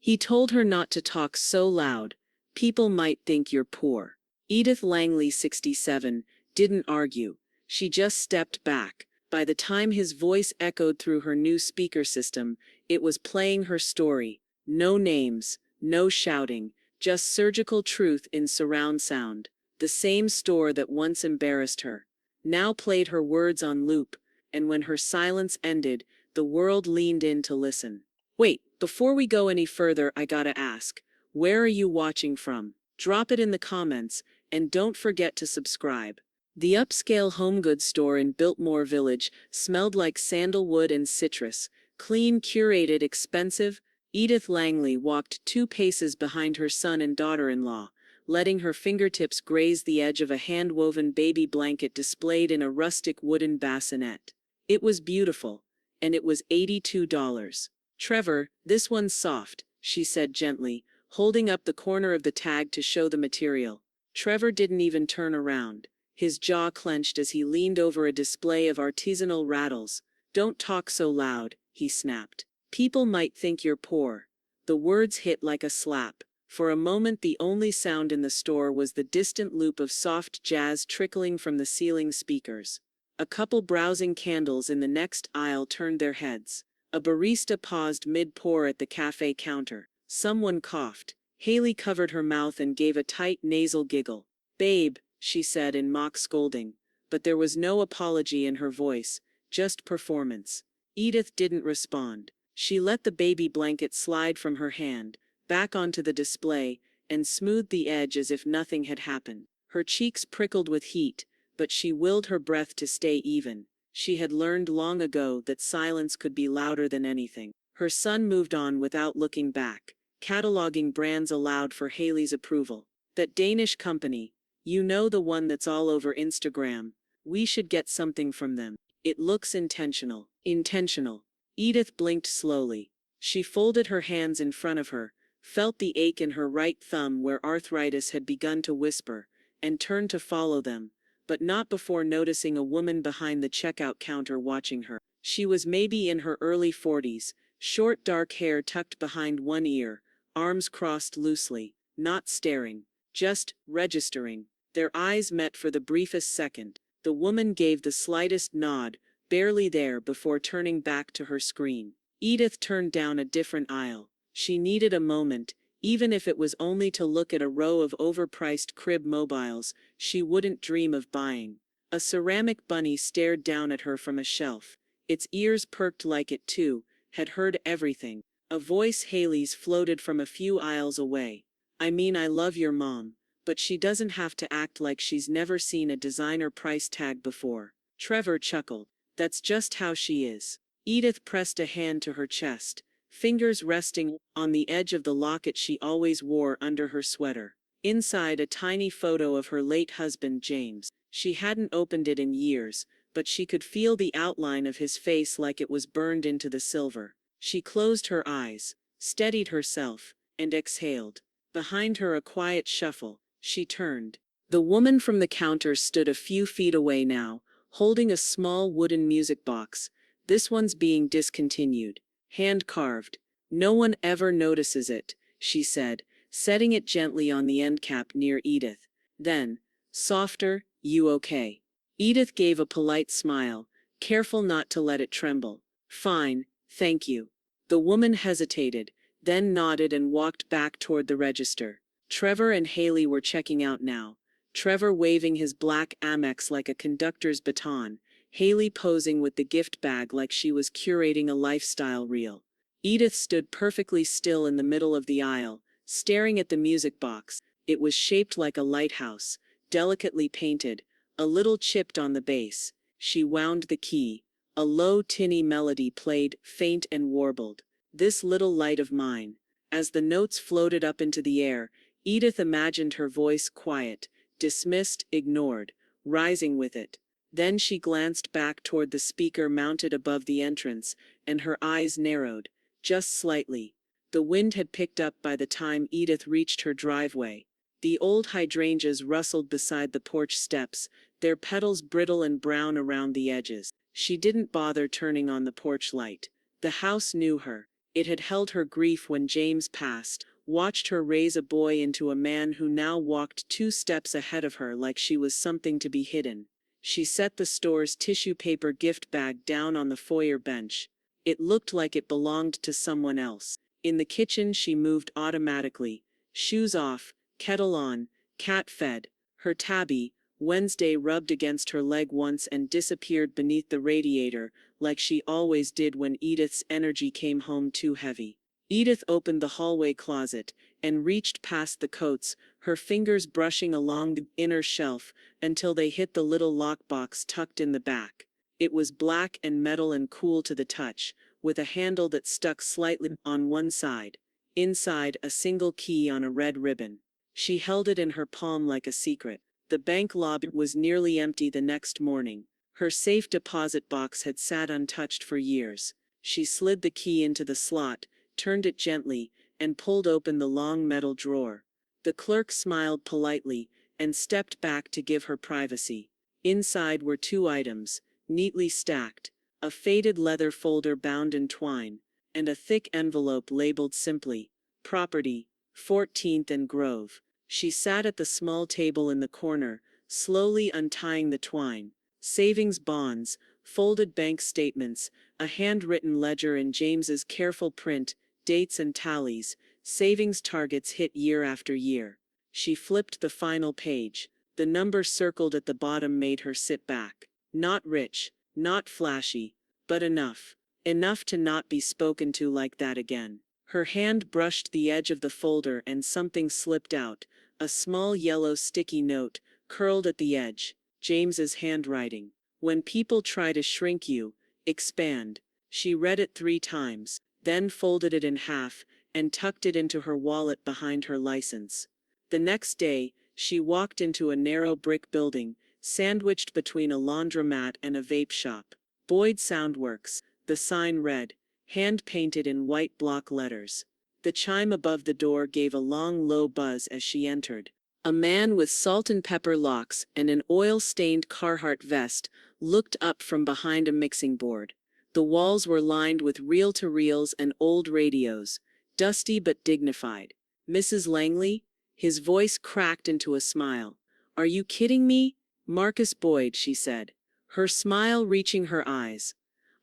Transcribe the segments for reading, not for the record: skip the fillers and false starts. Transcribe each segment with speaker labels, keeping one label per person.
Speaker 1: He told her not to talk so loud. People might think you're poor. Edith Langley, 67, didn't argue. She just stepped back. By the time his voice echoed through her new speaker system, it was playing her story. No names, no shouting, just surgical truth in surround sound. The same store that once embarrassed her now played her words on loop, and when her silence ended, the world leaned in to listen. Wait, before we go any further, I gotta ask, where are you watching from? Drop it in the comments, and don't forget to subscribe. The upscale home goods store in Biltmore Village smelled like sandalwood and citrus. Clean, curated, expensive. Edith Langley walked 2 paces behind her son and daughter-in-law, letting her fingertips graze the edge of a hand-woven baby blanket displayed in a rustic wooden bassinet. It was beautiful, and it was $82. Trevor, this one's soft, she said gently, holding up the corner of the tag to show the material. Trevor didn't even turn around. His jaw clenched as he leaned over a display of artisanal rattles. Don't talk so loud, he snapped. People might think you're poor. The words hit like a slap. For a moment the only sound in the store was the distant loop of soft jazz trickling from the ceiling speakers. A couple browsing candles in the next aisle turned their heads. A barista paused mid-pour at the cafe counter. Someone coughed. Haley covered her mouth and gave a tight nasal giggle. "Babe," she said in mock scolding. But there was no apology in her voice, just performance. Edith didn't respond. She let the baby blanket slide from her hand, back onto the display, and smoothed the edge as if nothing had happened. Her cheeks prickled with heat, but she willed her breath to stay even. She had learned long ago that silence could be louder than anything. Her son moved on without looking back, cataloging brands aloud for Haley's approval. "That Danish company, you know, the one that's all over Instagram. We should get something from them. It looks intentional." Intentional. Edith blinked slowly. She folded her hands in front of her, felt the ache in her right thumb where arthritis had begun to whisper, and turned to follow them, but not before noticing a woman behind the checkout counter watching her. She was maybe in her early 40s, short dark hair tucked behind one ear, arms crossed loosely, not staring, just registering. Their eyes met for the briefest second. The woman gave the slightest nod, barely there, before turning back to her screen. Edith turned down a different aisle. She needed a moment, even if it was only to look at a row of overpriced crib mobiles she wouldn't dream of buying. A ceramic bunny stared down at her from a shelf. Its ears perked like it too had heard everything. A voice Haley's floated from a few aisles away. "I mean, I love your mom, but she doesn't have to act like she's never seen a designer price tag before." Trevor chuckled. "That's just how she is." Edith pressed a hand to her chest, fingers resting on the edge of the locket she always wore under her sweater. Inside, a tiny photo of her late husband, James. She hadn't opened it in years, but she could feel the outline of his face like it was burned into the silver. She closed her eyes, steadied herself, and exhaled. Behind her, a quiet shuffle. She turned. The woman from the counter stood a few feet away now, holding a small wooden music box. "This one's being discontinued. Hand-carved. No one ever notices it," she said, setting it gently on the end cap near Edith. Then, softer, "You okay?" Edith gave a polite smile, careful not to let it tremble. "Fine, thank you." The woman hesitated, then nodded and walked back toward the register. Trevor and Haley were checking out now. Trevor waving his black Amex like a conductor's baton, Haley posing with the gift bag like she was curating a lifestyle reel. Edith stood perfectly still in the middle of the aisle, staring at the music box. It was shaped like a lighthouse, delicately painted, a little chipped on the base. She wound the key. A low, tinny melody played, faint and warbled. "This little light of mine." As the notes floated up into the air, Edith imagined her voice quiet, dismissed, ignored, rising with it. Then she glanced back toward the speaker mounted above the entrance, and her eyes narrowed, just slightly. The wind had picked up by the time Edith reached her driveway. The old hydrangeas rustled beside the porch steps, their petals brittle and brown around the edges. She didn't bother turning on the porch light. The house knew her. It had held her grief when James passed, watched her raise a boy into a man who now walked 2 steps ahead of her like she was something to be hidden. She set the store's tissue paper gift bag down on the foyer bench. It looked like it belonged to someone else. In the kitchen she moved automatically. Shoes off, kettle on, cat fed. Her tabby, Wednesday, rubbed against her leg once and disappeared beneath the radiator, like she always did when Edith's energy came home too heavy. Edith opened the hallway closet and reached past the coats, her fingers brushing along the inner shelf until they hit the little lockbox tucked in the back. It was black and metal and cool to the touch, with a handle that stuck slightly on one side. Inside, a single key on a red ribbon. She held it in her palm like a secret. The bank lobby was nearly empty the next morning. Her safe deposit box had sat untouched for years. She slid the key into the slot, turned it gently, and pulled open the long metal drawer. The clerk smiled politely and stepped back to give her privacy. Inside were 2 items, neatly stacked: a faded leather folder bound in twine, and a thick envelope labeled simply, "Property, 14th and Grove." She sat at the small table in the corner, slowly untying the twine. Savings bonds, folded bank statements, a handwritten ledger in James's careful print, dates and tallies, savings targets hit year after year. She flipped the final page. The number circled at the bottom made her sit back. Not rich, not flashy, but enough. Enough to not be spoken to like that again. Her hand brushed the edge of the folder and something slipped out. A small yellow sticky note, curled at the edge. James's handwriting. "When people try to shrink you, expand." She read it 3 times, then folded it in half and tucked it into her wallet behind her license. The next day, she walked into a narrow brick building, sandwiched between a laundromat and a vape shop. Boyd Soundworks, the sign read, hand-painted in white block letters. The chime above the door gave a long, low buzz as she entered. A man with salt and pepper locks and an oil-stained Carhartt vest looked up from behind a mixing board. The walls were lined with reel-to-reels and old radios, dusty but dignified. "Mrs. Langley?" His voice cracked into a smile. "Are you kidding me?" "Marcus Boyd," she said, her smile reaching her eyes.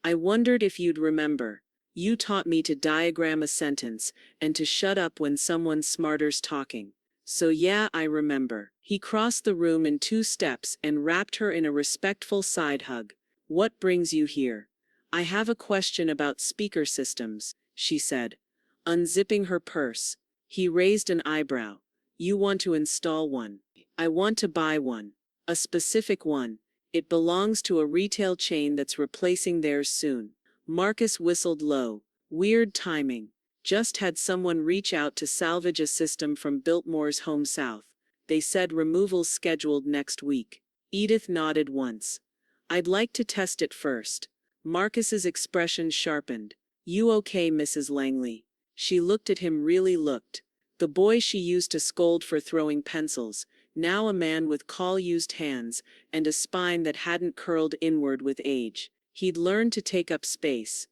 Speaker 1: "I wondered if you'd remember. You taught me to diagram a sentence and to shut up when someone smarter's talking. So yeah, I remember." He crossed the room in 2 steps and wrapped her in a respectful side hug. "What brings you here?" "I have a question about speaker systems," she said, unzipping her purse. He raised an eyebrow. "You want to install one?" "I want to buy one. A specific one. It belongs to a retail chain that's replacing theirs soon." Marcus whistled low. Weird timing. Just had someone reach out to salvage a system from Biltmore's home south. They said removal's scheduled next week. Edith nodded once. "I'd like to test it first." Marcus's expression sharpened. "You okay, Mrs. Langley?" She looked at him, really looked. The boy she used to scold for throwing pencils, now a man with call-used hands and a spine that hadn't curled inward with age. He'd learned to take up space.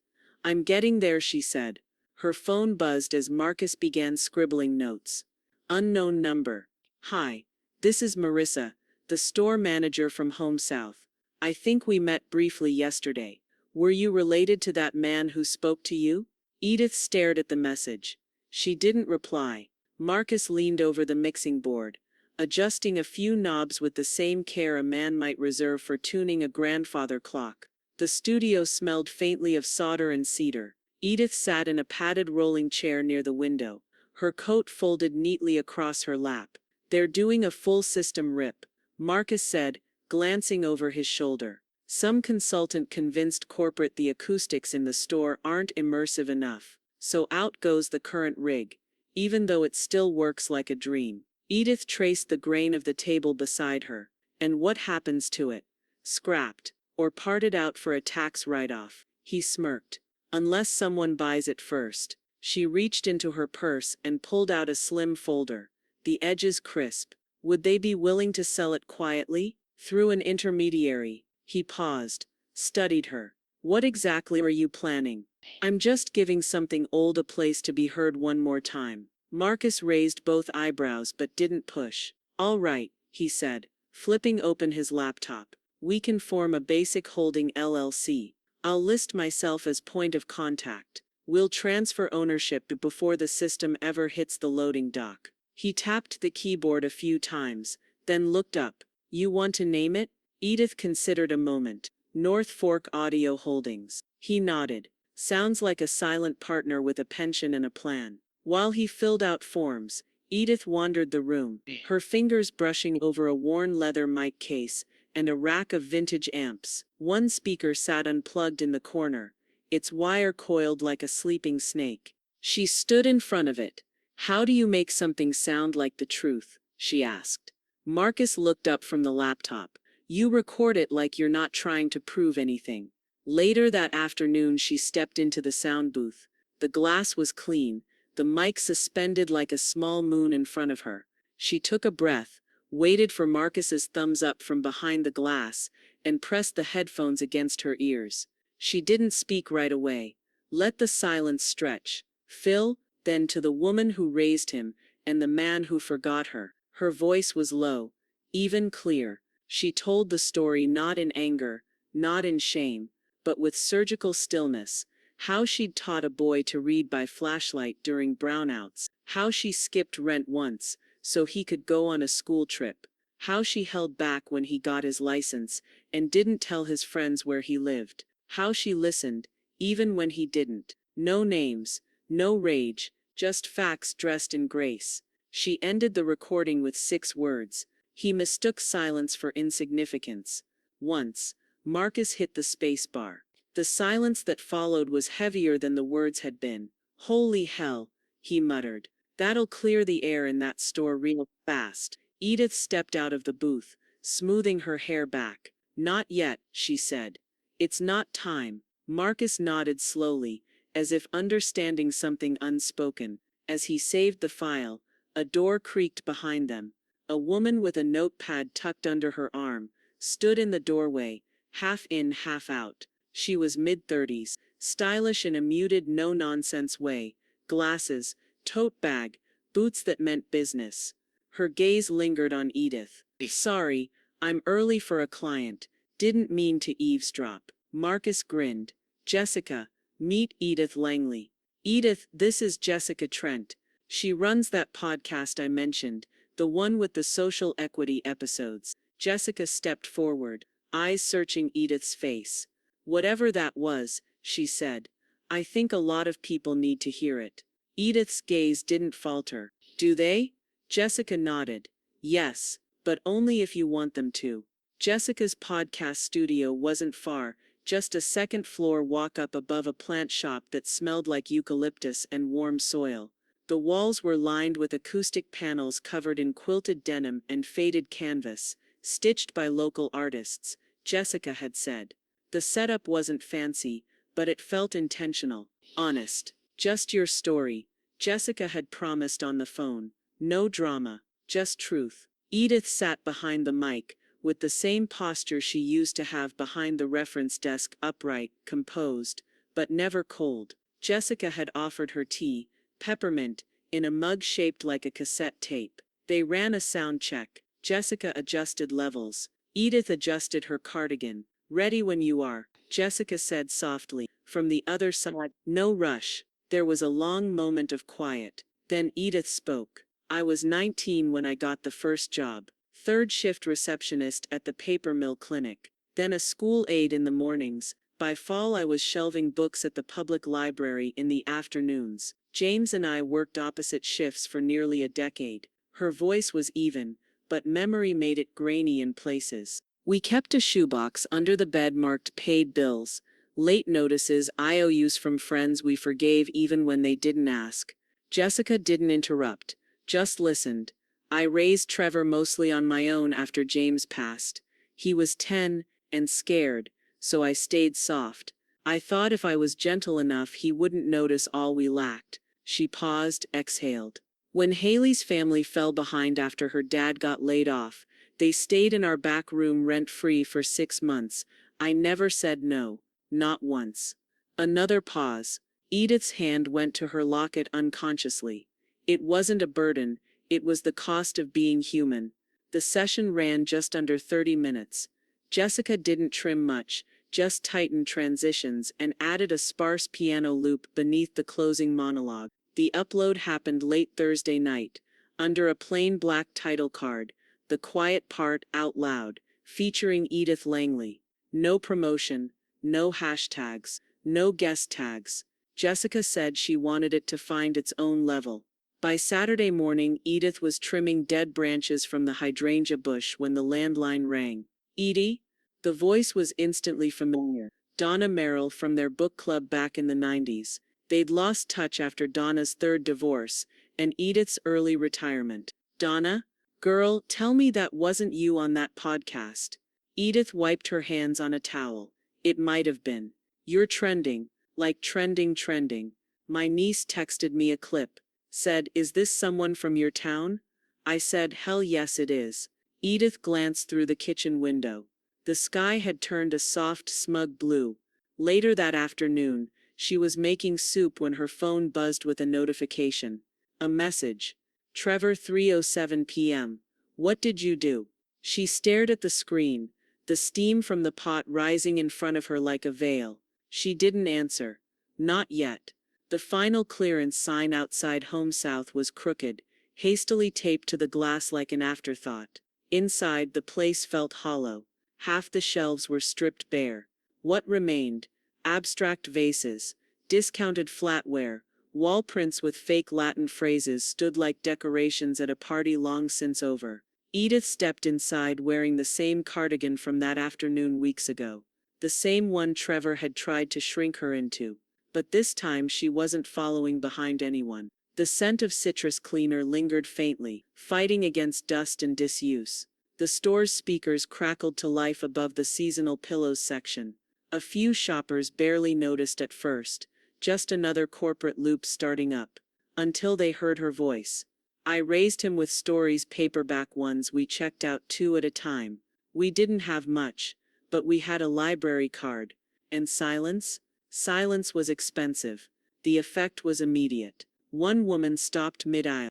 Speaker 1: "I'm getting there," she said. Her phone buzzed as Marcus began scribbling notes. Unknown number. "Hi. This is Marissa, the store manager from Home South. I think we met briefly yesterday. Were you related to that man who spoke to you?" Edith stared at the message. She didn't reply. Marcus leaned over the mixing board, adjusting a few knobs with the same care a man might reserve for tuning a grandfather clock. The studio smelled faintly of solder and cedar. Edith sat in a padded rolling chair near the window, her coat folded neatly across her lap. "They're doing a full system rip," Marcus said, glancing over his shoulder. "Some consultant convinced corporate the acoustics in the store aren't immersive enough. So out goes the current rig, even though it still works like a dream." Edith traced the grain of the table beside her. "And what happens to it? Scrapped, or parted out for a tax write-off?" He smirked. "Unless someone buys it first." She reached into her purse and pulled out a slim folder, the edges crisp. "Would they be willing to sell it quietly? Through an intermediary?" He paused, studied her. "What exactly are you planning?" I'm just giving something old a place to be heard one more time. Marcus raised both eyebrows but didn't push. All right, he said, flipping open his laptop. We can form a basic holding LLC. I'll list myself as point of contact. We'll transfer ownership before the system ever hits the loading dock. He tapped the keyboard a few times, then looked up. You want to name it? Edith considered a moment. North Fork Audio Holdings. He nodded. Sounds like a silent partner with a pension and a plan. While he filled out forms, Edith wandered the room, her fingers brushing over a worn leather mic case and a rack of vintage amps. One speaker sat unplugged in the corner, its wire coiled like a sleeping snake. She stood in front of it. How do you make something sound like the truth? She asked. Marcus looked up from the laptop. You record it like you're not trying to prove anything. Later that afternoon she stepped into the sound booth. The glass was clean, the mic suspended like a small moon in front of her. She took a breath, waited for Marcus's thumbs up from behind the glass, and pressed the headphones against her ears. She didn't speak right away. Let the silence stretch. Phil, then to the woman who raised him, and the man who forgot her. Her voice was low, even clear. She told the story not in anger, not in shame, but with surgical stillness. How she'd taught a boy to read by flashlight during brownouts. How she skipped rent once, so he could go on a school trip. How she held back when he got his license, and didn't tell his friends where he lived. How she listened, even when he didn't. No names, no rage, just facts dressed in grace. She ended the recording with 6 words. He mistook silence for insignificance. Once, Marcus hit the space bar. The silence that followed was heavier than the words had been. Holy hell, he muttered. That'll clear the air in that store real fast. Edith stepped out of the booth, smoothing her hair back. Not yet, she said. It's not time. Marcus nodded slowly, as if understanding something unspoken. As he saved the file, a door creaked behind them. A woman with a notepad tucked under her arm stood in the doorway, half in, half out. She was mid-30s, stylish in a muted, no-nonsense way. Glasses, tote bag, boots that meant business. Her gaze lingered on Edith. Sorry, I'm early for a client. Didn't mean to eavesdrop. Marcus grinned. Jessica, meet Edith Langley. Edith, this is Jessica Trent. She runs that podcast I mentioned, the one with the social equity episodes. Jessica stepped forward, eyes searching Edith's face. Whatever that was, she said. I think a lot of people need to hear it. Edith's gaze didn't falter. Do they? Jessica nodded. Yes, but only if you want them to. Jessica's podcast studio wasn't far, just a second-floor walk up above a plant shop that smelled like eucalyptus and warm soil. The walls were lined with acoustic panels covered in quilted denim and faded canvas, stitched by local artists, Jessica had said. The setup wasn't fancy, but it felt intentional, honest. Just your story, Jessica had promised on the phone. No drama, just truth. Edith sat behind the mic, with the same posture she used to have behind the reference desk, upright, composed, but never cold. Jessica had offered her tea, peppermint, in a mug shaped like a cassette tape. They ran a sound check. Jessica adjusted levels. Edith adjusted her cardigan. Ready when you are, Jessica said softly. From the other side, no rush. There was a long moment of quiet. Then Edith spoke. I was 19 when I got the first job. Third shift receptionist at the paper mill clinic. Then a school aide in the mornings. By fall I was shelving books at the public library in the afternoons. James and I worked opposite shifts for nearly a decade. Her voice was even, but memory made it grainy in places. We kept a shoebox under the bed marked paid bills, late notices, IOUs from friends we forgave even when they didn't ask. Jessica didn't interrupt, just listened. I raised Trevor mostly on my own after James passed. He was 10 and scared, so I stayed soft. I thought if I was gentle enough he wouldn't notice all we lacked. She paused, exhaled. When Haley's family fell behind after her dad got laid off, they stayed in our back room rent-free for 6 months. I never said no, not once. Another pause. Edith's hand went to her locket unconsciously. It wasn't a burden, it was the cost of being human. The session ran just under 30 minutes. Jessica didn't trim much, just tightened transitions and added a sparse piano loop beneath the closing monologue. The upload happened late Thursday night, under a plain black title card, the quiet part out loud, featuring Edith Langley. No promotion, no hashtags, no guest tags. Jessica said she wanted it to find its own level. By Saturday morning, Edith was trimming dead branches from the hydrangea bush when the landline rang. Edie? The voice was instantly familiar. Donna Merrill from their book club back in the 90s. They'd lost touch after Donna's third divorce and Edith's early retirement. Donna? Girl, tell me that wasn't you on that podcast. Edith wiped her hands on a towel. It might have been. You're trending, like trending. My niece texted me a clip. Said, "Is this someone from your town?" I said, "Hell yes it is." Edith glanced through the kitchen window. The sky had turned a soft, smug blue. Later that afternoon, she was making soup when her phone buzzed with a notification. A message. Trevor, 3:07 p.m. What did you do? She stared at the screen, the steam from the pot rising in front of her like a veil. She didn't answer. Not yet. The final clearance sign outside Home South was crooked, hastily taped to the glass like an afterthought. Inside, the place felt hollow. Half the shelves were stripped bare. What remained? Abstract vases, discounted flatware, wall prints with fake Latin phrases stood like decorations at a party long since over. Edith stepped inside wearing the same cardigan from that afternoon weeks ago. The same one Trevor had tried to shrink her into. But this time she wasn't following behind anyone. The scent of citrus cleaner lingered faintly, fighting against dust and disuse. The store's speakers crackled to life above the seasonal pillows section. A few shoppers barely noticed at first, just another corporate loop starting up, until they heard her voice. I raised him with stories, paperback ones we checked out 2 at a time. We didn't have much, but we had a library card. And silence? Silence was expensive. The effect was immediate. One woman stopped mid-aisle,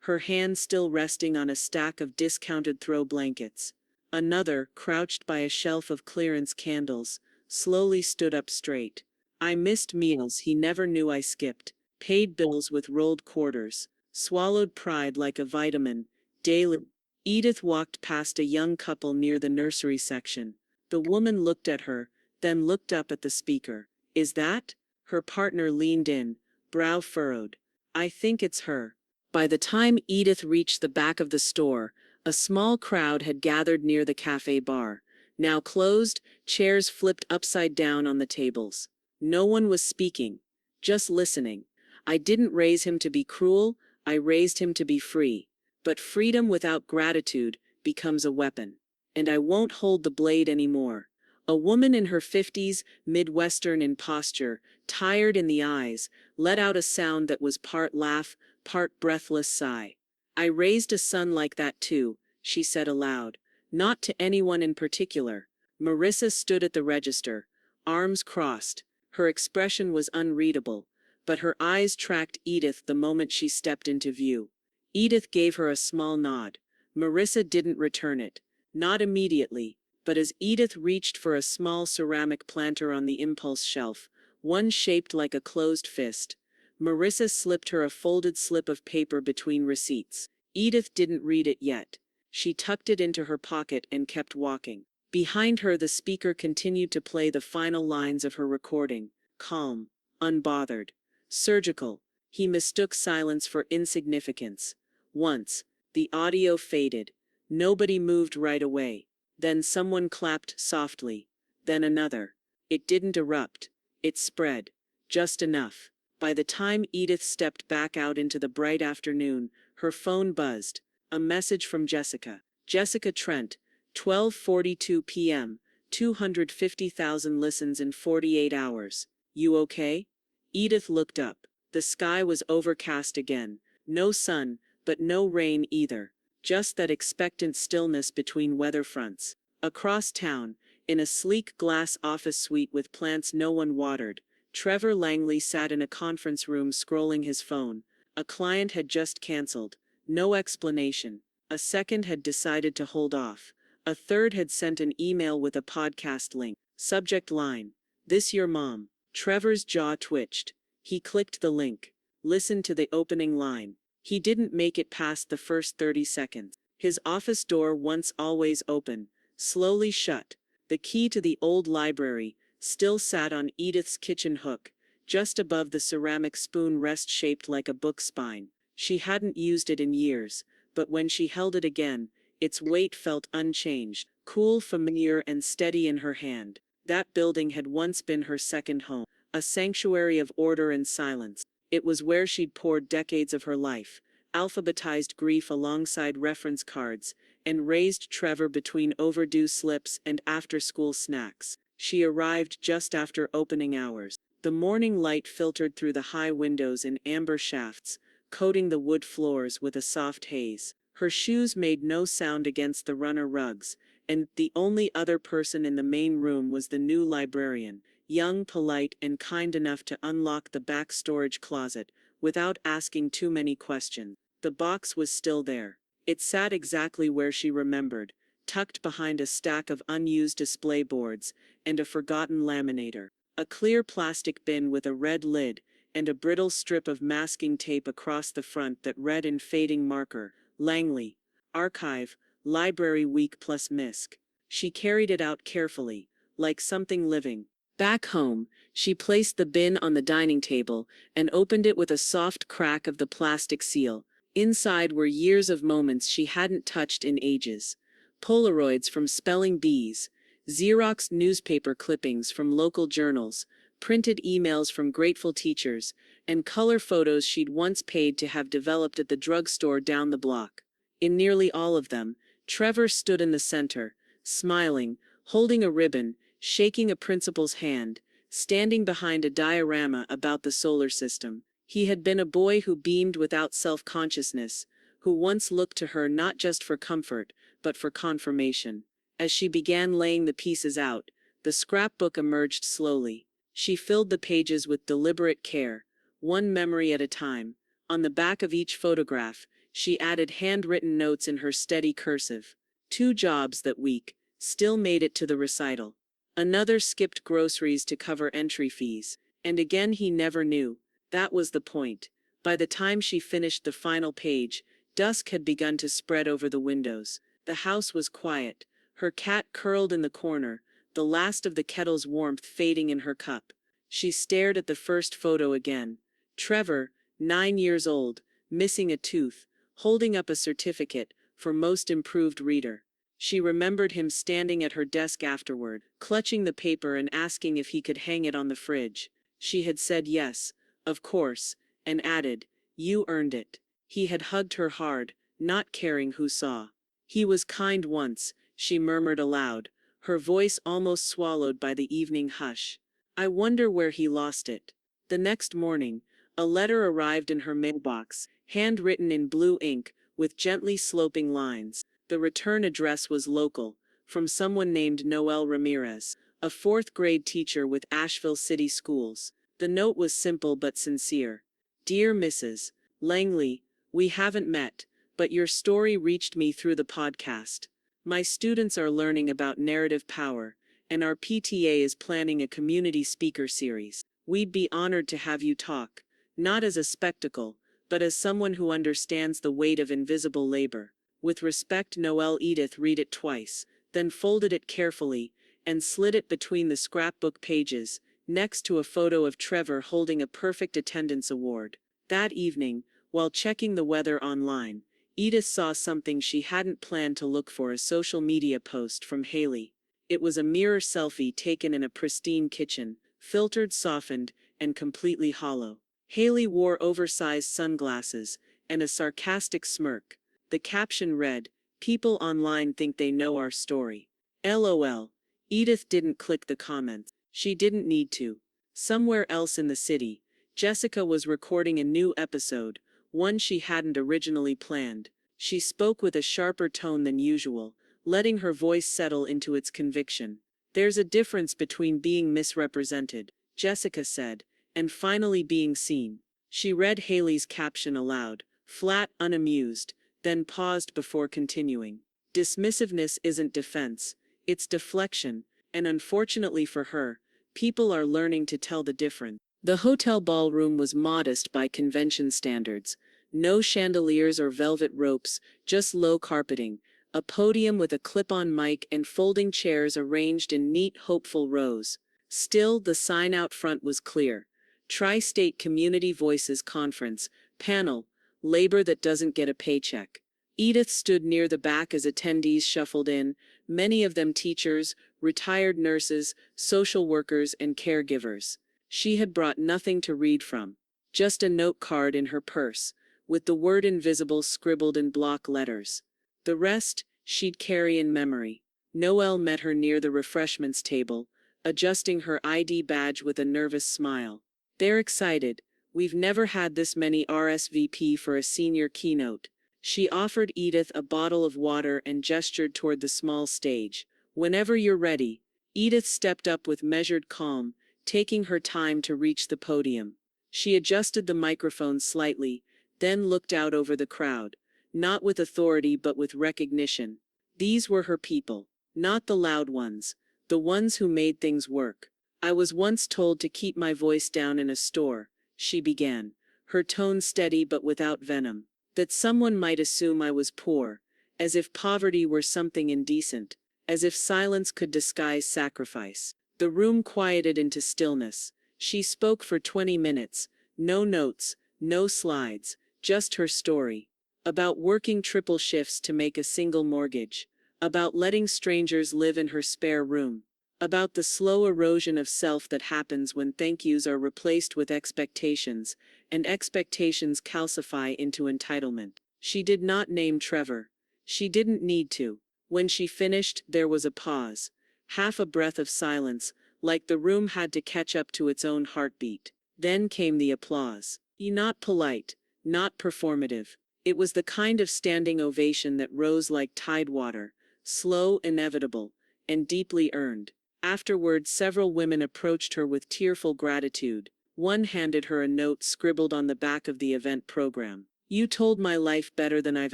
Speaker 1: her hand still resting on a stack of discounted throw blankets. Another, crouched by a shelf of clearance candles, slowly stood up straight. I missed meals he never knew I skipped, paid bills with rolled quarters, swallowed pride like a vitamin, daily. Edith walked past a young couple near the nursery section. The woman looked at her, then looked up at the speaker. Is that? Her partner leaned in, brow furrowed. I think it's her. By the time Edith reached the back of the store, a small crowd had gathered near the cafe bar. Now closed, chairs flipped upside down on the tables. No one was speaking, just listening. I didn't raise him to be cruel, I raised him to be free. But freedom without gratitude becomes a weapon. And I won't hold the blade anymore. A woman in her 50s, Midwestern in posture, tired in the eyes, let out a sound that was part laugh, part breathless sigh. I raised a son like that too, she said aloud. Not to anyone in particular. Marissa stood at the register, arms crossed. Her expression was unreadable, but her eyes tracked Edith the moment she stepped into view. Edith gave her a small nod. Marissa didn't return it. Not immediately. But as Edith reached for a small ceramic planter on the impulse shelf, one shaped like a closed fist, Marissa slipped her a folded slip of paper between receipts. Edith didn't read it yet. She tucked it into her pocket and kept walking. Behind her, the speaker continued to play the final lines of her recording, calm, unbothered, surgical. He mistook silence for insignificance. Once, the audio faded. Nobody moved right away. Then someone clapped softly. Then another. It didn't erupt. It spread. Just enough. By the time Edith stepped back out into the bright afternoon, her phone buzzed. A message from Jessica. Jessica Trent, 12:42 p.m., 250,000 listens in 48 hours. You okay? Edith looked up. The sky was overcast again. No sun, but no rain either. Just that expectant stillness between weather fronts. Across town, in a sleek glass office suite with plants no one watered, Trevor Langley sat in a conference room scrolling his phone. A client had just canceled. No explanation. A second had decided to hold off. A third had sent an email with a podcast link. Subject line: "This your mom." Trevor's jaw twitched. He clicked the link. Listened to the opening line. He didn't make it past the first 30 seconds. His office door, once always open, slowly shut. The key to the old library still sat on Edith's kitchen hook, just above the ceramic spoon rest shaped like a book spine. She hadn't used it in years, but when she held it again, its weight felt unchanged, cool, familiar, and steady in her hand. That building had once been her second home, a sanctuary of order and silence. It was where she'd poured decades of her life, alphabetized grief alongside reference cards, and raised Trevor between overdue slips and after-school snacks. She arrived just after opening hours. The morning light filtered through the high windows in amber shafts, coating the wood floors with a soft haze. Her shoes made no sound against the runner rugs, and the only other person in the main room was the new librarian, young, polite, and kind enough to unlock the back storage closet without asking too many questions. The box was still there. It sat exactly where she remembered, tucked behind a stack of unused display boards and a forgotten laminator. A clear plastic bin with a red lid, and a brittle strip of masking tape across the front that read in fading marker, "Langley. Archive. Library Week plus MISC." She carried it out carefully, like something living. Back home, she placed the bin on the dining table and opened it with a soft crack of the plastic seal. Inside were years of moments she hadn't touched in ages. Polaroids from spelling bees, Xerox newspaper clippings from local journals, printed emails from grateful teachers, and color photos she'd once paid to have developed at the drugstore down the block. In nearly all of them, Trevor stood in the center, smiling, holding a ribbon, shaking a principal's hand, standing behind a diorama about the solar system. He had been a boy who beamed without self-consciousness, who once looked to her not just for comfort, but for confirmation. As she began laying the pieces out, the scrapbook emerged slowly. She filled the pages with deliberate care, one memory at a time. On the back of each photograph, she added handwritten notes in her steady cursive. 2 jobs that week, still made it to the recital. Another skipped groceries to cover entry fees. And again he never knew. That was the point. By the time she finished the final page, dusk had begun to spread over the windows. The house was quiet. Her cat curled in the corner, the last of the kettle's warmth fading in her cup. She stared at the first photo again. Trevor, 9 years old, missing a tooth, holding up a certificate for most improved reader. She remembered him standing at her desk afterward, clutching the paper and asking if he could hang it on the fridge. She had said yes, of course, and added, "You earned it." He had hugged her hard, not caring who saw. "He was kind once," she murmured aloud, her voice almost swallowed by the evening hush. "I wonder where he lost it." The next morning, a letter arrived in her mailbox, handwritten in blue ink, with gently sloping lines. The return address was local, from someone named Noel Ramirez, a 4th-grade teacher with Asheville City Schools. The note was simple but sincere. "Dear Mrs. Langley, we haven't met, but your story reached me through the podcast. My students are learning about narrative power, and our PTA is planning a community speaker series. We'd be honored to have you talk, not as a spectacle, but as someone who understands the weight of invisible labor. With respect, Noel." Edith read it twice, then folded it carefully, and slid it between the scrapbook pages, next to a photo of Trevor holding a perfect attendance award. That evening, while checking the weather online, Edith saw something she hadn't planned to look for: a social media post from Haley. It was a mirror selfie taken in a pristine kitchen, filtered, softened, and completely hollow. Haley wore oversized sunglasses and a sarcastic smirk. The caption read, "People online think they know our story. LOL. Edith didn't click the comments. She didn't need to. Somewhere else in the city, Jessica was recording a new episode, one she hadn't originally planned. She spoke with a sharper tone than usual, letting her voice settle into its conviction. "There's a difference between being misrepresented," Jessica said, and finally being seen. She read Haley's caption aloud, flat, unamused, then paused before continuing. Dismissiveness isn't defense, it's deflection, and unfortunately for her, people are learning to tell the difference. The hotel ballroom was modest by convention standards. No chandeliers or velvet ropes, just low carpeting, a podium with a clip-on mic and folding chairs arranged in neat, hopeful rows. Still, the sign out front was clear. Tri-State Community Voices Conference, panel, labor that doesn't get a paycheck. Edith stood near the back as attendees shuffled in, many of them teachers, retired nurses, social workers, and caregivers. She had brought nothing to read from, just a note card in her purse, with the word invisible scribbled in block letters. The rest, she'd carry in memory. Noelle met her near the refreshments table, adjusting her ID badge with a nervous smile. They're excited. We've never had this many RSVP for a senior keynote. She offered Edith a bottle of water and gestured toward the small stage. Whenever you're ready. Edith stepped up with measured calm, taking her time to reach the podium. She adjusted the microphone slightly, then looked out over the crowd, not with authority but with recognition. These were her people, not the loud ones, the ones who made things work. I was once told to keep my voice down in a store, she began, her tone steady but without venom. That someone might assume I was poor, as if poverty were something indecent, as if silence could disguise sacrifice. The room quieted into stillness. She spoke for 20 minutes, no notes, no slides, just her story. About working triple shifts to make a single mortgage. About letting strangers live in her spare room. About the slow erosion of self that happens when thank yous are replaced with expectations, and expectations calcify into entitlement. She did not name Trevor. She didn't need to. When she finished, there was a pause. Half a breath of silence, like the room had to catch up to its own heartbeat. Then came the applause. Not polite, not performative. It was the kind of standing ovation that rose like tidewater, slow, inevitable, and deeply earned. Afterward, several women approached her with tearful gratitude. One handed her a note scribbled on the back of the event program. You told my life better than I've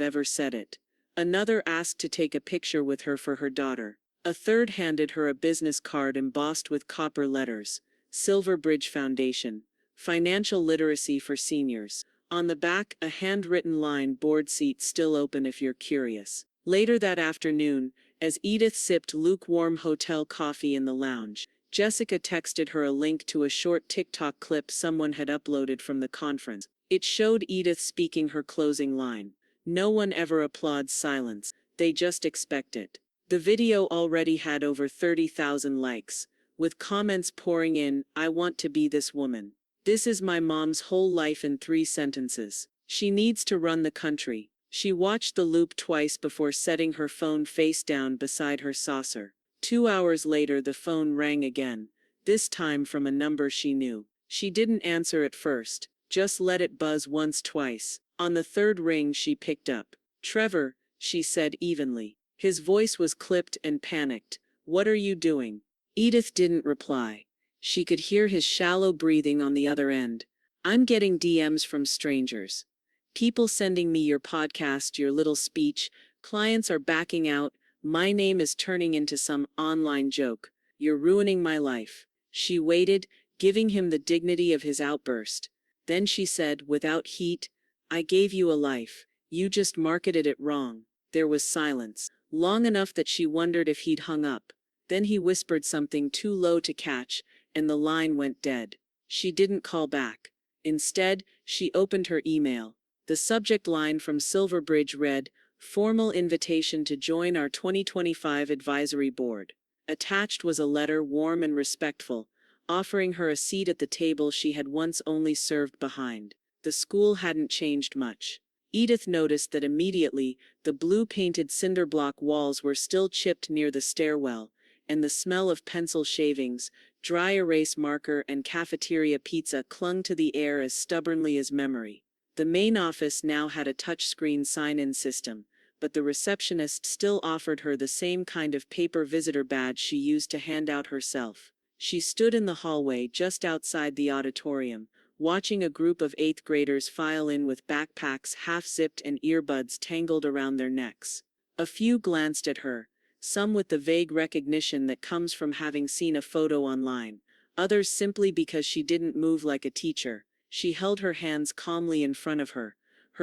Speaker 1: ever said it. Another asked to take a picture with her for her daughter. A third handed her a business card embossed with copper letters. Silver Bridge Foundation. Financial literacy for seniors. On the back, a handwritten line, board seat still open if you're curious. Later that afternoon, as Edith sipped lukewarm hotel coffee in the lounge, Jessica texted her a link to a short TikTok clip someone had uploaded from the conference. It showed Edith speaking her closing line. No one ever applauds silence, they just expect it. The video already had over 30,000 likes, with comments pouring in, I want to be this woman. This is my mom's whole life in 3 sentences. She needs to run the country. She watched the loop twice before setting her phone face down beside her saucer. 2 hours later the phone rang again, this time from a number she knew. She didn't answer at first, just let it buzz once, twice. On the third ring she picked up. Trevor, she said evenly. His voice was clipped and panicked. What are you doing? Edith didn't reply. She could hear his shallow breathing on the other end. I'm getting DMs from strangers. People sending me your podcast, your little speech. Clients are backing out. My name is turning into some online joke. You're ruining my life. She waited, giving him the dignity of his outburst. Then she said, without heat, I gave you a life. You just marketed it wrong. There was silence, long enough that she wondered if he'd hung up. Then he whispered something too low to catch, and the line went dead. She didn't call back. Instead, she opened her email. The subject line from Silverbridge read, Formal invitation to join our 2025 advisory board. Attached was a letter warm and respectful, offering her a seat at the table she had once only served behind. The school hadn't changed much. Edith noticed that immediately, the blue-painted cinder-block walls were still chipped near the stairwell, and the smell of pencil shavings, dry erase marker and cafeteria pizza clung to the air as stubbornly as memory. The main office now had a touchscreen sign-in system, but the receptionist still offered her the same kind of paper visitor badge she used to hand out herself. She stood in the hallway just outside the auditorium, watching a group of 8th graders file in with backpacks half-zipped and earbuds tangled around their necks. A few glanced at her, some with the vague recognition that comes from having seen a photo online, others simply because she didn't move like a teacher. She held her hands calmly in front of her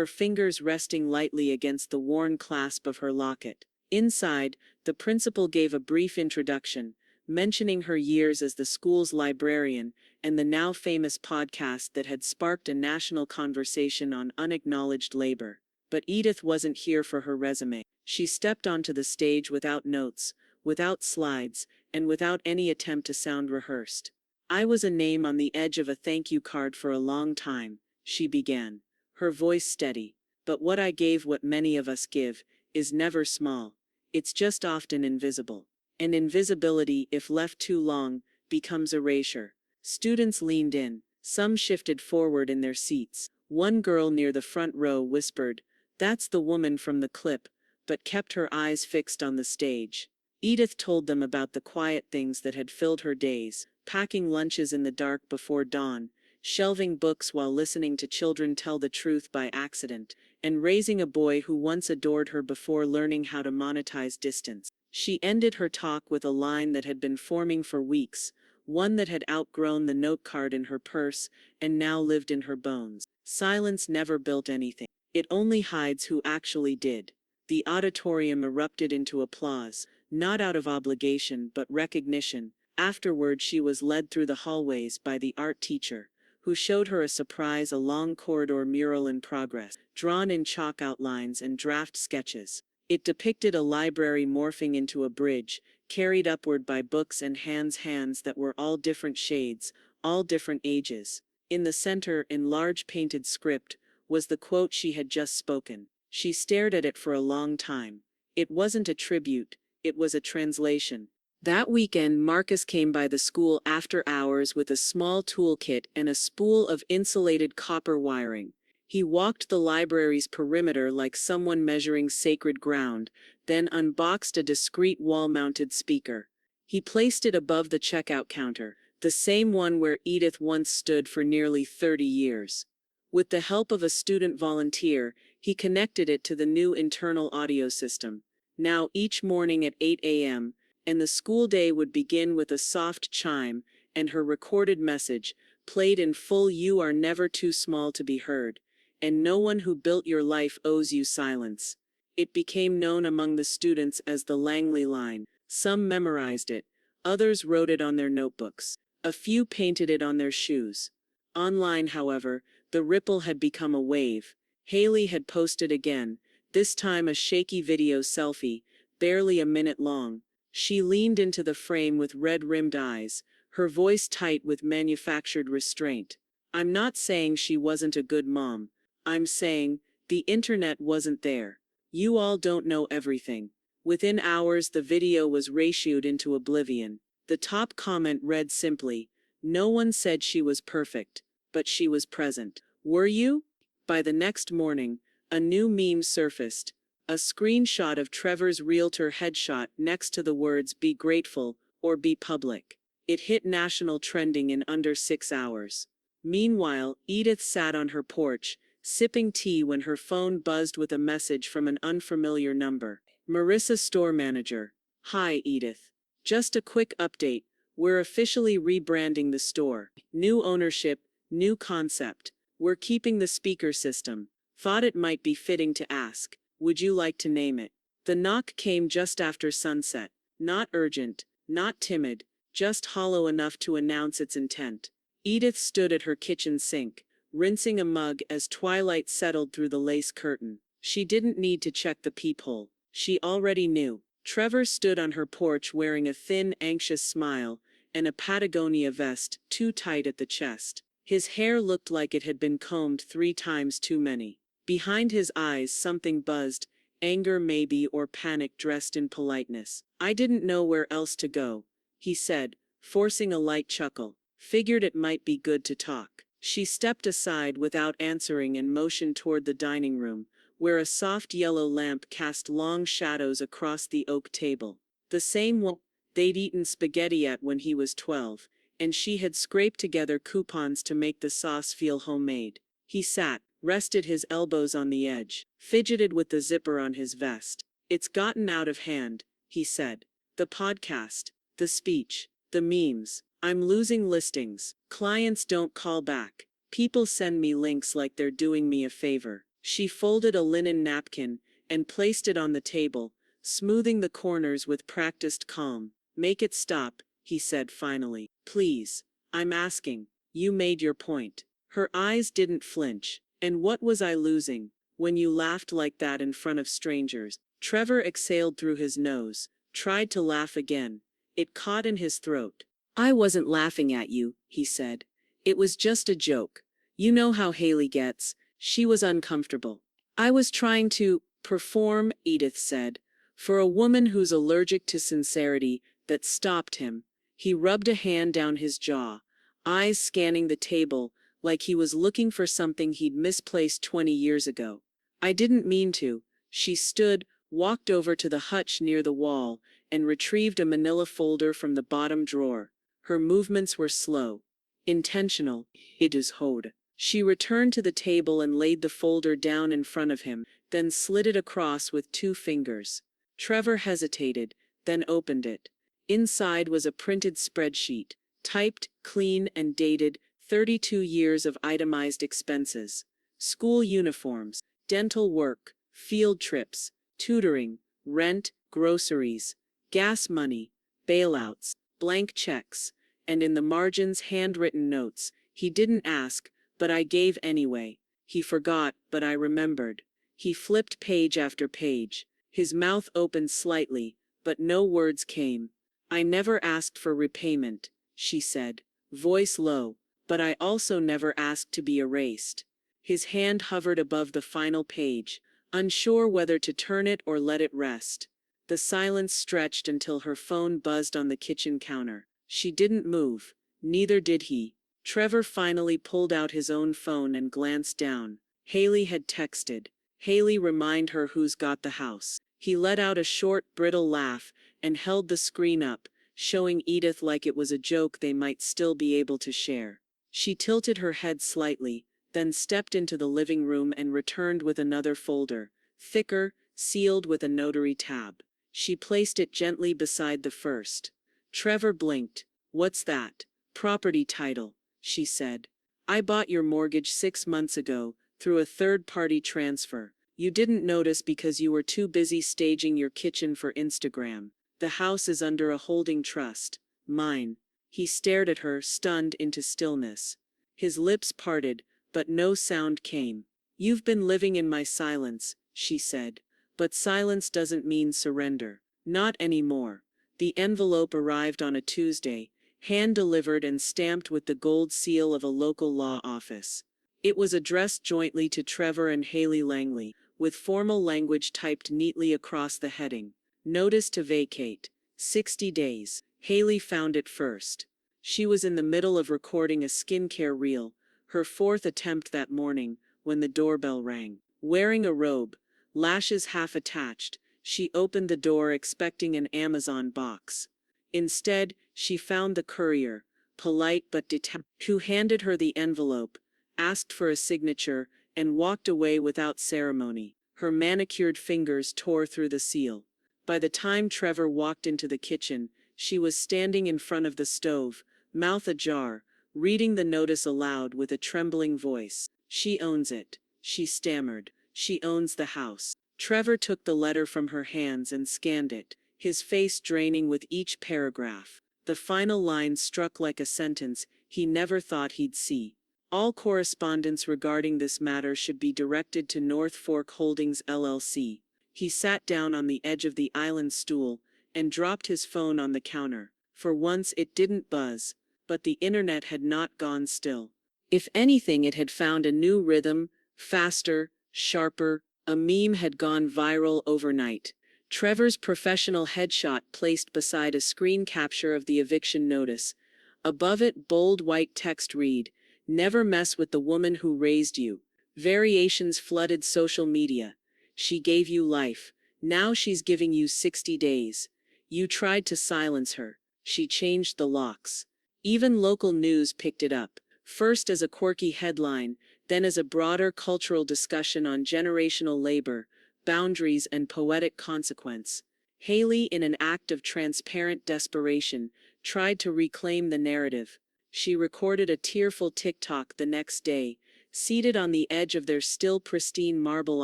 Speaker 1: fingers resting lightly against the worn clasp of her locket. Inside, the principal gave a brief introduction, mentioning her years as the school's librarian and the now famous podcast that had sparked a national conversation on unacknowledged labor. But Edith wasn't here for her resume. She stepped onto the stage without notes, without slides, and without any attempt to sound rehearsed. "I was a name on the edge of a thank you card for a long time," she began, her voice steady. "But what I gave, what many of us give, is never small. It's just often invisible. And invisibility, if left too long, becomes erasure." Students leaned in. Some shifted forward in their seats. One girl near the front row whispered, "That's the woman from the clip," but kept her eyes fixed on the stage. Edith told them about the quiet things that had filled her days: packing lunches in the dark before dawn, shelving books while listening to children tell the truth by accident, and raising a boy who once adored her before learning how to monetize distance. She ended her talk with a line that had been forming for weeks, one that had outgrown the note card in her purse and now lived in her bones. "Silence never built anything. It only hides who actually did." The auditorium erupted into applause, not out of obligation but recognition. Afterward, she was led through the hallways by the art teacher, who showed her a long corridor mural in progress, drawn in chalk outlines and draft sketches. It depicted a library morphing into a bridge, carried upward by books and hands that were all different shades, all different ages. In the center, in large painted script, was the quote she had just spoken. She stared at it for a long time. It wasn't a tribute, it was a translation. That weekend, Marcus came by the school after hours with a small toolkit and a spool of insulated copper wiring. He walked the library's perimeter like someone measuring sacred ground, then unboxed a discreet wall-mounted speaker. He placed it above the checkout counter, the same one where Edith once stood for nearly 30 years. With the help of a student volunteer, he connected it to the new internal audio system. Now, each morning at 8 a.m., and the school day would begin with a soft chime, and her recorded message, played in full: "You are never too small to be heard, and no one who built your life owes you silence." It became known among the students as the Langley line. Some memorized it, others wrote it on their notebooks. A few painted it on their shoes. Online, however, the ripple had become a wave. Haley had posted again, this time a shaky video selfie, barely a minute long. She leaned into the frame with red-rimmed eyes, her voice tight with manufactured restraint. "I'm not saying she wasn't a good mom. I'm saying, the internet wasn't there. You all don't know everything." Within hours, the video was ratioed into oblivion. The top comment read simply, "No one said she was perfect, but she was present. Were you?" By the next morning, a new meme surfaced. A screenshot of Trevor's realtor headshot next to the words "Be grateful" or "Be public." It hit national trending in under 6 hours. Meanwhile, Edith sat on her porch, sipping tea when her phone buzzed with a message from an unfamiliar number. "Marissa, store manager." "Hi, Edith. Just a quick update. We're officially rebranding the store. New ownership, new concept. We're keeping the speaker system. Thought it might be fitting to ask, would you like to name it?" The knock came just after sunset. Not urgent, not timid, just hollow enough to announce its intent. Edith stood at her kitchen sink, rinsing a mug as twilight settled through the lace curtain. She didn't need to check the peephole. She already knew. Trevor stood on her porch wearing a thin, anxious smile and a Patagonia vest too tight at the chest. His hair looked like it had been combed 3 times too many. Behind his eyes something buzzed, anger maybe, or panic dressed in politeness. "I didn't know where else to go," he said, forcing a light chuckle. "Figured it might be good to talk." She stepped aside without answering and motioned toward the dining room, where a soft yellow lamp cast long shadows across the oak table. "The same one." they'd eaten spaghetti at when he was 12, and she had scraped together coupons to make the sauce feel homemade. He sat, rested his elbows on the edge, fidgeted with the zipper on his vest. It's gotten out of hand, he said. The podcast, the speech, the memes. I'm losing listings. Clients don't call back. People send me links like they're doing me a favor. She folded a linen napkin and placed it on the table, smoothing the corners with practiced calm. Make it stop, he said finally. Please. I'm asking. You made your point. Her eyes didn't flinch. And what was I losing? When you laughed like that in front of strangers. Trevor exhaled through his nose, tried to laugh again. It caught in his throat. I wasn't laughing at you, he said. It was just a joke. You know how Haley gets. She was uncomfortable. I was trying to perform, Edith said. For a woman who's allergic to sincerity, that stopped him. He rubbed a hand down his jaw, eyes scanning the table, like he was looking for something he'd misplaced 20 years ago. I didn't mean to. She stood, walked over to the hutch near the wall, and retrieved a manila folder from the bottom drawer. Her movements were slow. Intentional. It is Hode. She returned to the table and laid the folder down in front of him, then slid it across with 2 fingers. Trevor hesitated, then opened it. Inside was a printed spreadsheet, typed, clean, and dated, 32 years of itemized expenses. School uniforms, dental work, field trips, tutoring, rent, groceries, gas money, bailouts, blank checks, and in the margins handwritten notes. He didn't ask, but I gave anyway. He forgot, but I remembered. He flipped page after page. His mouth opened slightly, but no words came. I never asked for repayment, she said, voice low, but I also never asked to be erased. His hand hovered above the final page, unsure whether to turn it or let it rest. The silence stretched until her phone buzzed on the kitchen counter. She didn't move. Neither did he. Trevor finally pulled out his own phone and glanced down. Haley had texted. Haley, remind her who's got the house. He let out a short, brittle laugh and held the screen up, showing Edith like it was a joke they might still be able to share. She tilted her head slightly, then stepped into the living room and returned with another folder, thicker, sealed with a notary tab. She placed it gently beside the first. Trevor blinked. What's that? Property title, she said. I bought your mortgage 6 months ago, through a third-party transfer. You didn't notice because you were too busy staging your kitchen for Instagram. The house is under a holding trust. Mine. He stared at her, stunned into stillness. His lips parted, but no sound came. You've been living in my silence, she said. But silence doesn't mean surrender. Not anymore. The envelope arrived on a Tuesday, hand-delivered and stamped with the gold seal of a local law office. It was addressed jointly to Trevor and Haley Langley, with formal language typed neatly across the heading. Notice to vacate. 60 days. Haley found it first. She was in the middle of recording a skincare reel, her 4th attempt that morning, when the doorbell rang. Wearing a robe, lashes half attached, she opened the door expecting an Amazon box. Instead, she found the courier, polite but detached, who handed her the envelope, asked for a signature, and walked away without ceremony. Her manicured fingers tore through the seal. By the time Trevor walked into the kitchen, she was standing in front of the stove, mouth ajar, reading the notice aloud with a trembling voice. She owns it, she stammered. She owns the house. Trevor took the letter from her hands and scanned it, his face draining with each paragraph. The final line struck like a sentence he never thought he'd see. All correspondence regarding this matter should be directed to North Fork Holdings LLC. He sat down on the edge of the island stool and dropped his phone on the counter. For once it didn't buzz, but the internet had not gone still. If anything, it had found a new rhythm, faster, sharper. A meme had gone viral overnight. Trevor's professional headshot placed beside a screen capture of the eviction notice. Above it, bold white text read, "Never mess with the woman who raised you." Variations flooded social media. She gave you life. Now she's giving you 60 days. You tried to silence her. She changed the locks. Even local news picked it up, first as a quirky headline, then as a broader cultural discussion on generational labor, boundaries, and poetic consequence. Haley, in an act of transparent desperation, tried to reclaim the narrative. She recorded a tearful TikTok the next day, seated on the edge of their still pristine marble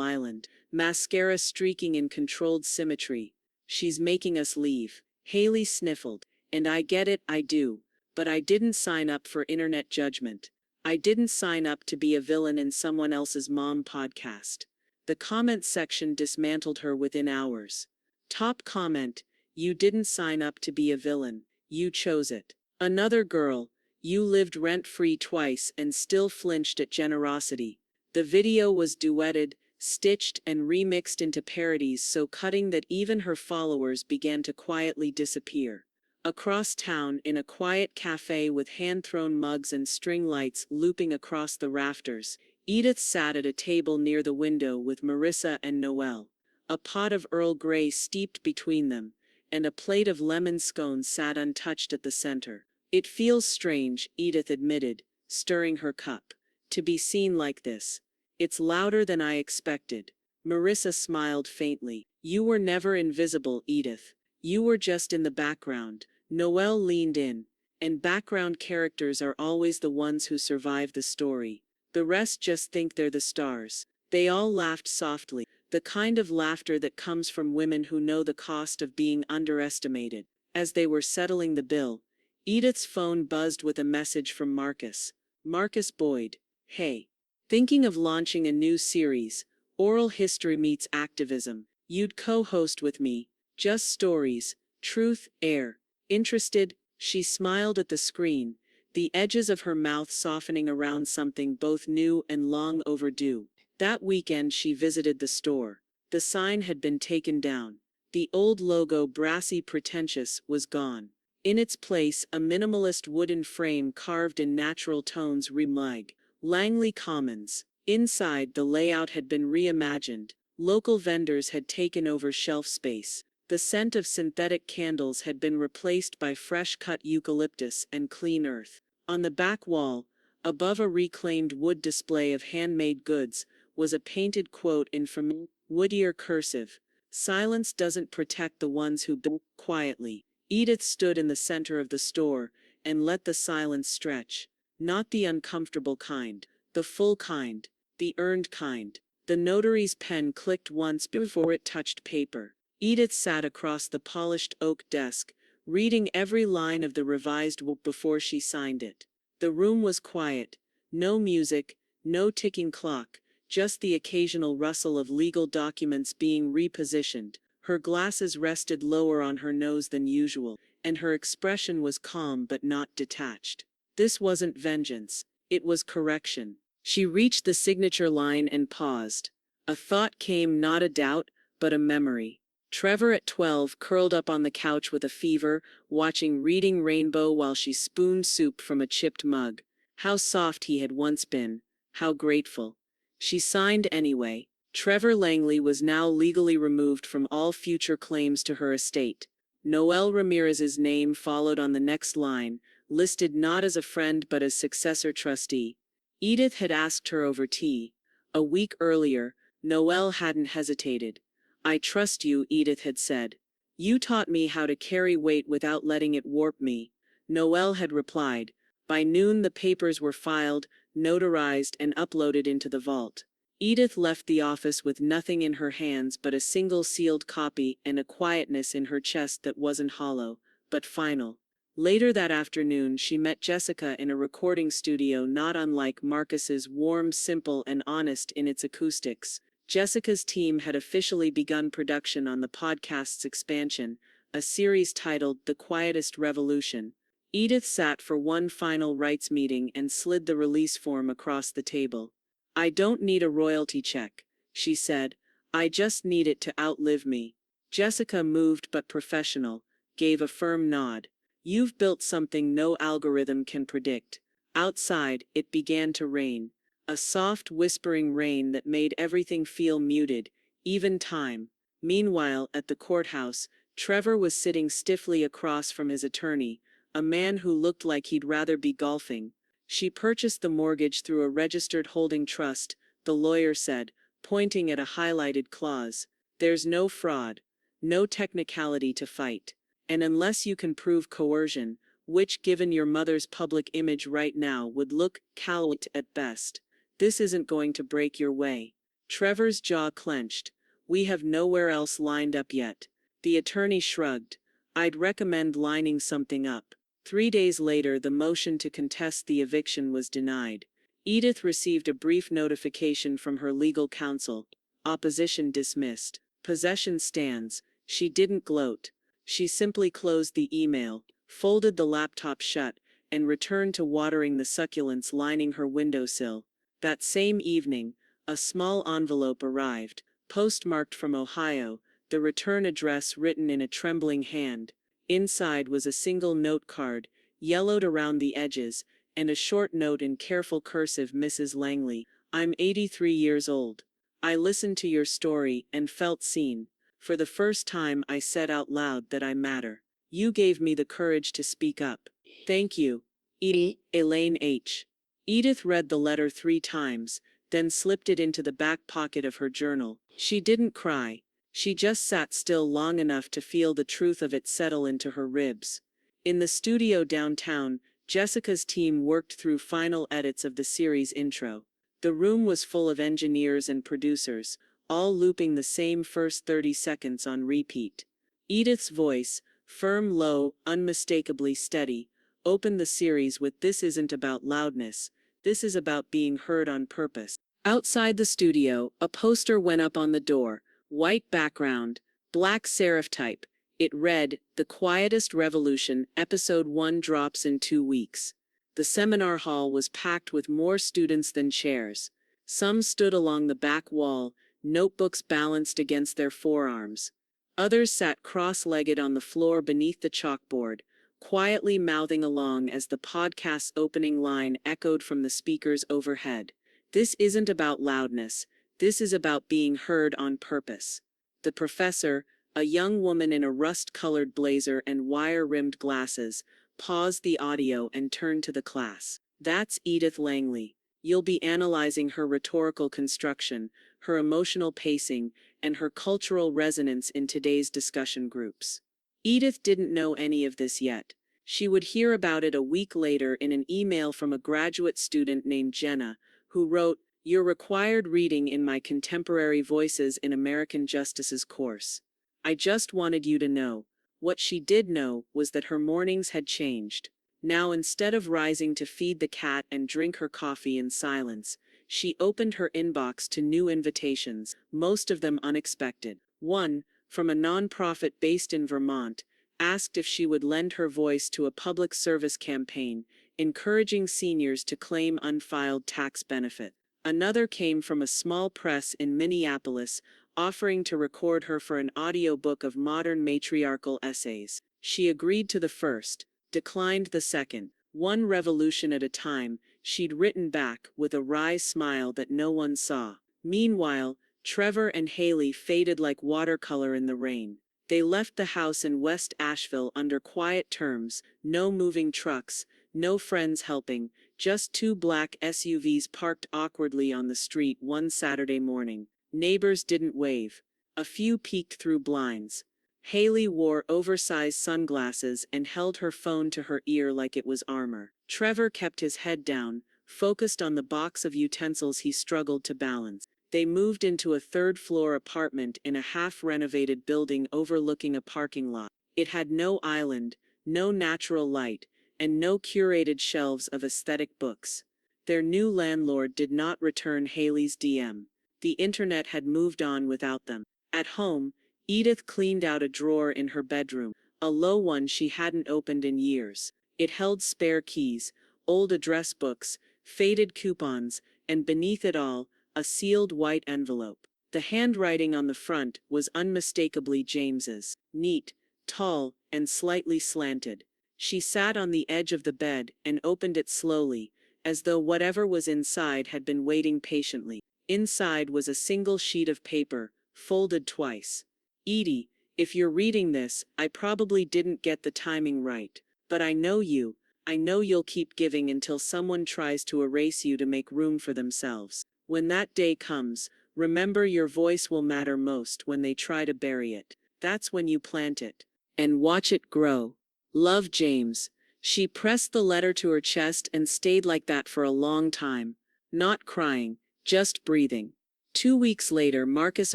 Speaker 1: island, mascara streaking in controlled symmetry. "She's making us leave." Haley sniffled. "And I get it, I do. But I didn't sign up for internet judgment. I didn't sign up to be a villain in someone else's mom podcast." The comment section dismantled her within hours. Top comment: "You didn't sign up to be a villain. You chose it." Another girl: "You lived rent-free twice and still flinched at generosity." The video was duetted, stitched, and remixed into parodies so cutting that even her followers began to quietly disappear. Across town, in a quiet cafe with hand-thrown mugs and string lights looping across the rafters, Edith sat at a table near the window with Marissa and Noelle. A pot of Earl Grey steeped between them, and a plate of lemon scones sat untouched at the center. "It feels strange," Edith admitted, stirring her cup, "to be seen like this. It's louder than I expected." Marissa smiled faintly. "You were never invisible, Edith. You were just in the background." Noelle leaned in. "And background characters are always the ones who survive the story. The rest just think they're the stars." They all laughed softly, the kind of laughter that comes from women who know the cost of being underestimated. As they were settling the bill, Edith's phone buzzed with a message from Marcus. "Marcus Boyd. Hey. Thinking of launching a new series, Oral History Meets Activism. You'd co-host with me. Just stories, truth, air. Interested?" She smiled at the screen, the edges of her mouth softening around something both new and long overdue. That weekend she visited the store. The sign had been taken down. The old logo, brassy pretentious, was gone. In its place, a minimalist wooden frame carved in natural tones read Langley Commons. Inside, the layout had been reimagined. Local vendors had taken over shelf space. The scent of synthetic candles had been replaced by fresh-cut eucalyptus and clean earth. On the back wall, above a reclaimed wood display of handmade goods, was a painted quote in familiar Whittier cursive: "Silence doesn't protect the ones who build quietly." Edith stood in the center of the store and let the silence stretch. Not the uncomfortable kind, the full kind, the earned kind. The notary's pen clicked once before it touched paper. Edith sat across the polished oak desk, reading every line of the revised will before she signed it. The room was quiet. No music, no ticking clock, just the occasional rustle of legal documents being repositioned. Her glasses rested lower on her nose than usual, and her expression was calm but not detached. This wasn't vengeance. It was correction. She reached the signature line and paused. A thought came, not a doubt, but a memory. Trevor at 12, curled up on the couch with a fever, watching Reading Rainbow while she spooned soup from a chipped mug. How soft he had once been. How grateful. She signed anyway. Trevor Langley was now legally removed from all future claims to her estate. Noelle Ramirez's name followed on the next line, listed not as a friend but as successor trustee. Edith had asked her over tea. A week earlier, Noelle hadn't hesitated. "I trust you," Edith had said. "You taught me how to carry weight without letting it warp me." Noelle had replied. By noon the papers were filed, notarized, and uploaded into the vault. Edith left the office with nothing in her hands but a single sealed copy and a quietness in her chest that wasn't hollow, but final. Later that afternoon she met Jessica in a recording studio not unlike Marcus's, warm, simple, and honest in its acoustics. Jessica's team had officially begun production on the podcast's expansion, a series titled The Quietest Revolution. Edith sat for one final rights meeting and slid the release form across the table. "I don't need a royalty check," she said. "I just need it to outlive me." Jessica, moved but professional, gave a firm nod. "You've built something no algorithm can predict." Outside, it began to rain. A soft, whispering rain that made everything feel muted, even time. Meanwhile, at the courthouse, Trevor was sitting stiffly across from his attorney, a man who looked like he'd rather be golfing. She purchased the mortgage through a registered holding trust, the lawyer said, pointing at a highlighted clause. There's no fraud, no technicality to fight. And unless you can prove coercion, which given your mother's public image right now would look callous at best, this isn't going to break your way. Trevor's jaw clenched. We have nowhere else lined up yet. The attorney shrugged. I'd recommend lining something up. 3 days later, the motion to contest the eviction was denied. Edith received a brief notification from her legal counsel. Opposition dismissed. Possession stands. She didn't gloat. She simply closed the email, folded the laptop shut, and returned to watering the succulents lining her windowsill. That same evening, a small envelope arrived, postmarked from Ohio, the return address written in a trembling hand. Inside was a single note card, yellowed around the edges, and a short note in careful cursive. Mrs. Langley, I'm 83 years old. I listened to your story and felt seen. For the first time I said out loud that I matter. You gave me the courage to speak up. Thank you. Elaine H. Edith read the letter 3 times, then slipped it into the back pocket of her journal. She didn't cry. She just sat still long enough to feel the truth of it settle into her ribs. In the studio downtown, Jessica's team worked through final edits of the series intro. The room was full of engineers and producers, all looping the same first 30 seconds on repeat. Edith's voice, firm, low, unmistakably steady, opened the series with "This isn't about loudness, this is about being heard on purpose." Outside the studio, a poster went up on the door. White background, black serif type. It read, "The Quietest Revolution, Episode 1 drops in 2 weeks." The seminar hall was packed with more students than chairs. Some stood along the back wall, notebooks balanced against their forearms. Others sat cross-legged on the floor beneath the chalkboard, quietly mouthing along as the podcast's opening line echoed from the speakers overhead. This isn't about loudness. This is about being heard on purpose. The professor, a young woman in a rust-colored blazer and wire-rimmed glasses, paused the audio and turned to the class. That's Edith Langley. You'll be analyzing her rhetorical construction, her emotional pacing, and her cultural resonance in today's discussion groups. Edith didn't know any of this yet. She would hear about it a week later in an email from a graduate student named Jenna, who wrote, "Your required reading in my Contemporary Voices in American Justices course. I just wanted you to know." What she did know was that her mornings had changed. Now, instead of rising to feed the cat and drink her coffee in silence, she opened her inbox to new invitations, most of them unexpected. One, from a nonprofit based in Vermont, asked if she would lend her voice to a public service campaign, encouraging seniors to claim unfiled tax benefit. Another came from a small press in Minneapolis, offering to record her for an audiobook of modern matriarchal essays. She agreed to the first, declined the second. One revolution at a time, she'd written back, with a wry smile that no one saw. Meanwhile, Trevor and Haley faded like watercolor in the rain. They left the house in West Asheville under quiet terms, no moving trucks, no friends helping, just 2 black SUVs parked awkwardly on the street one Saturday morning. Neighbors didn't wave. A few peeked through blinds. Haley wore oversized sunglasses and held her phone to her ear like it was armor. Trevor kept his head down, focused on the box of utensils he struggled to balance. They moved into a 3rd-floor apartment in a half-renovated building overlooking a parking lot. It had no island, no natural light, and no curated shelves of aesthetic books. Their new landlord did not return Haley's DM. The internet had moved on without them. At home, Edith cleaned out a drawer in her bedroom, a low one she hadn't opened in years. It held spare keys, old address books, faded coupons, and beneath it all, a sealed white envelope. The handwriting on the front was unmistakably James's, neat, tall, and slightly slanted. She sat on the edge of the bed and opened it slowly, as though whatever was inside had been waiting patiently. Inside was a single sheet of paper, folded twice. "Edie, If you're reading this, I probably didn't get the timing right. But I know you. I know you'll keep giving until someone tries to erase you to make room for themselves. When that day comes, remember your voice will matter most when they try to bury it. That's when you plant it. And watch it grow. Love, James. She pressed the letter to her chest and stayed like that for a long time. Not crying, just breathing. 2 weeks later, Marcus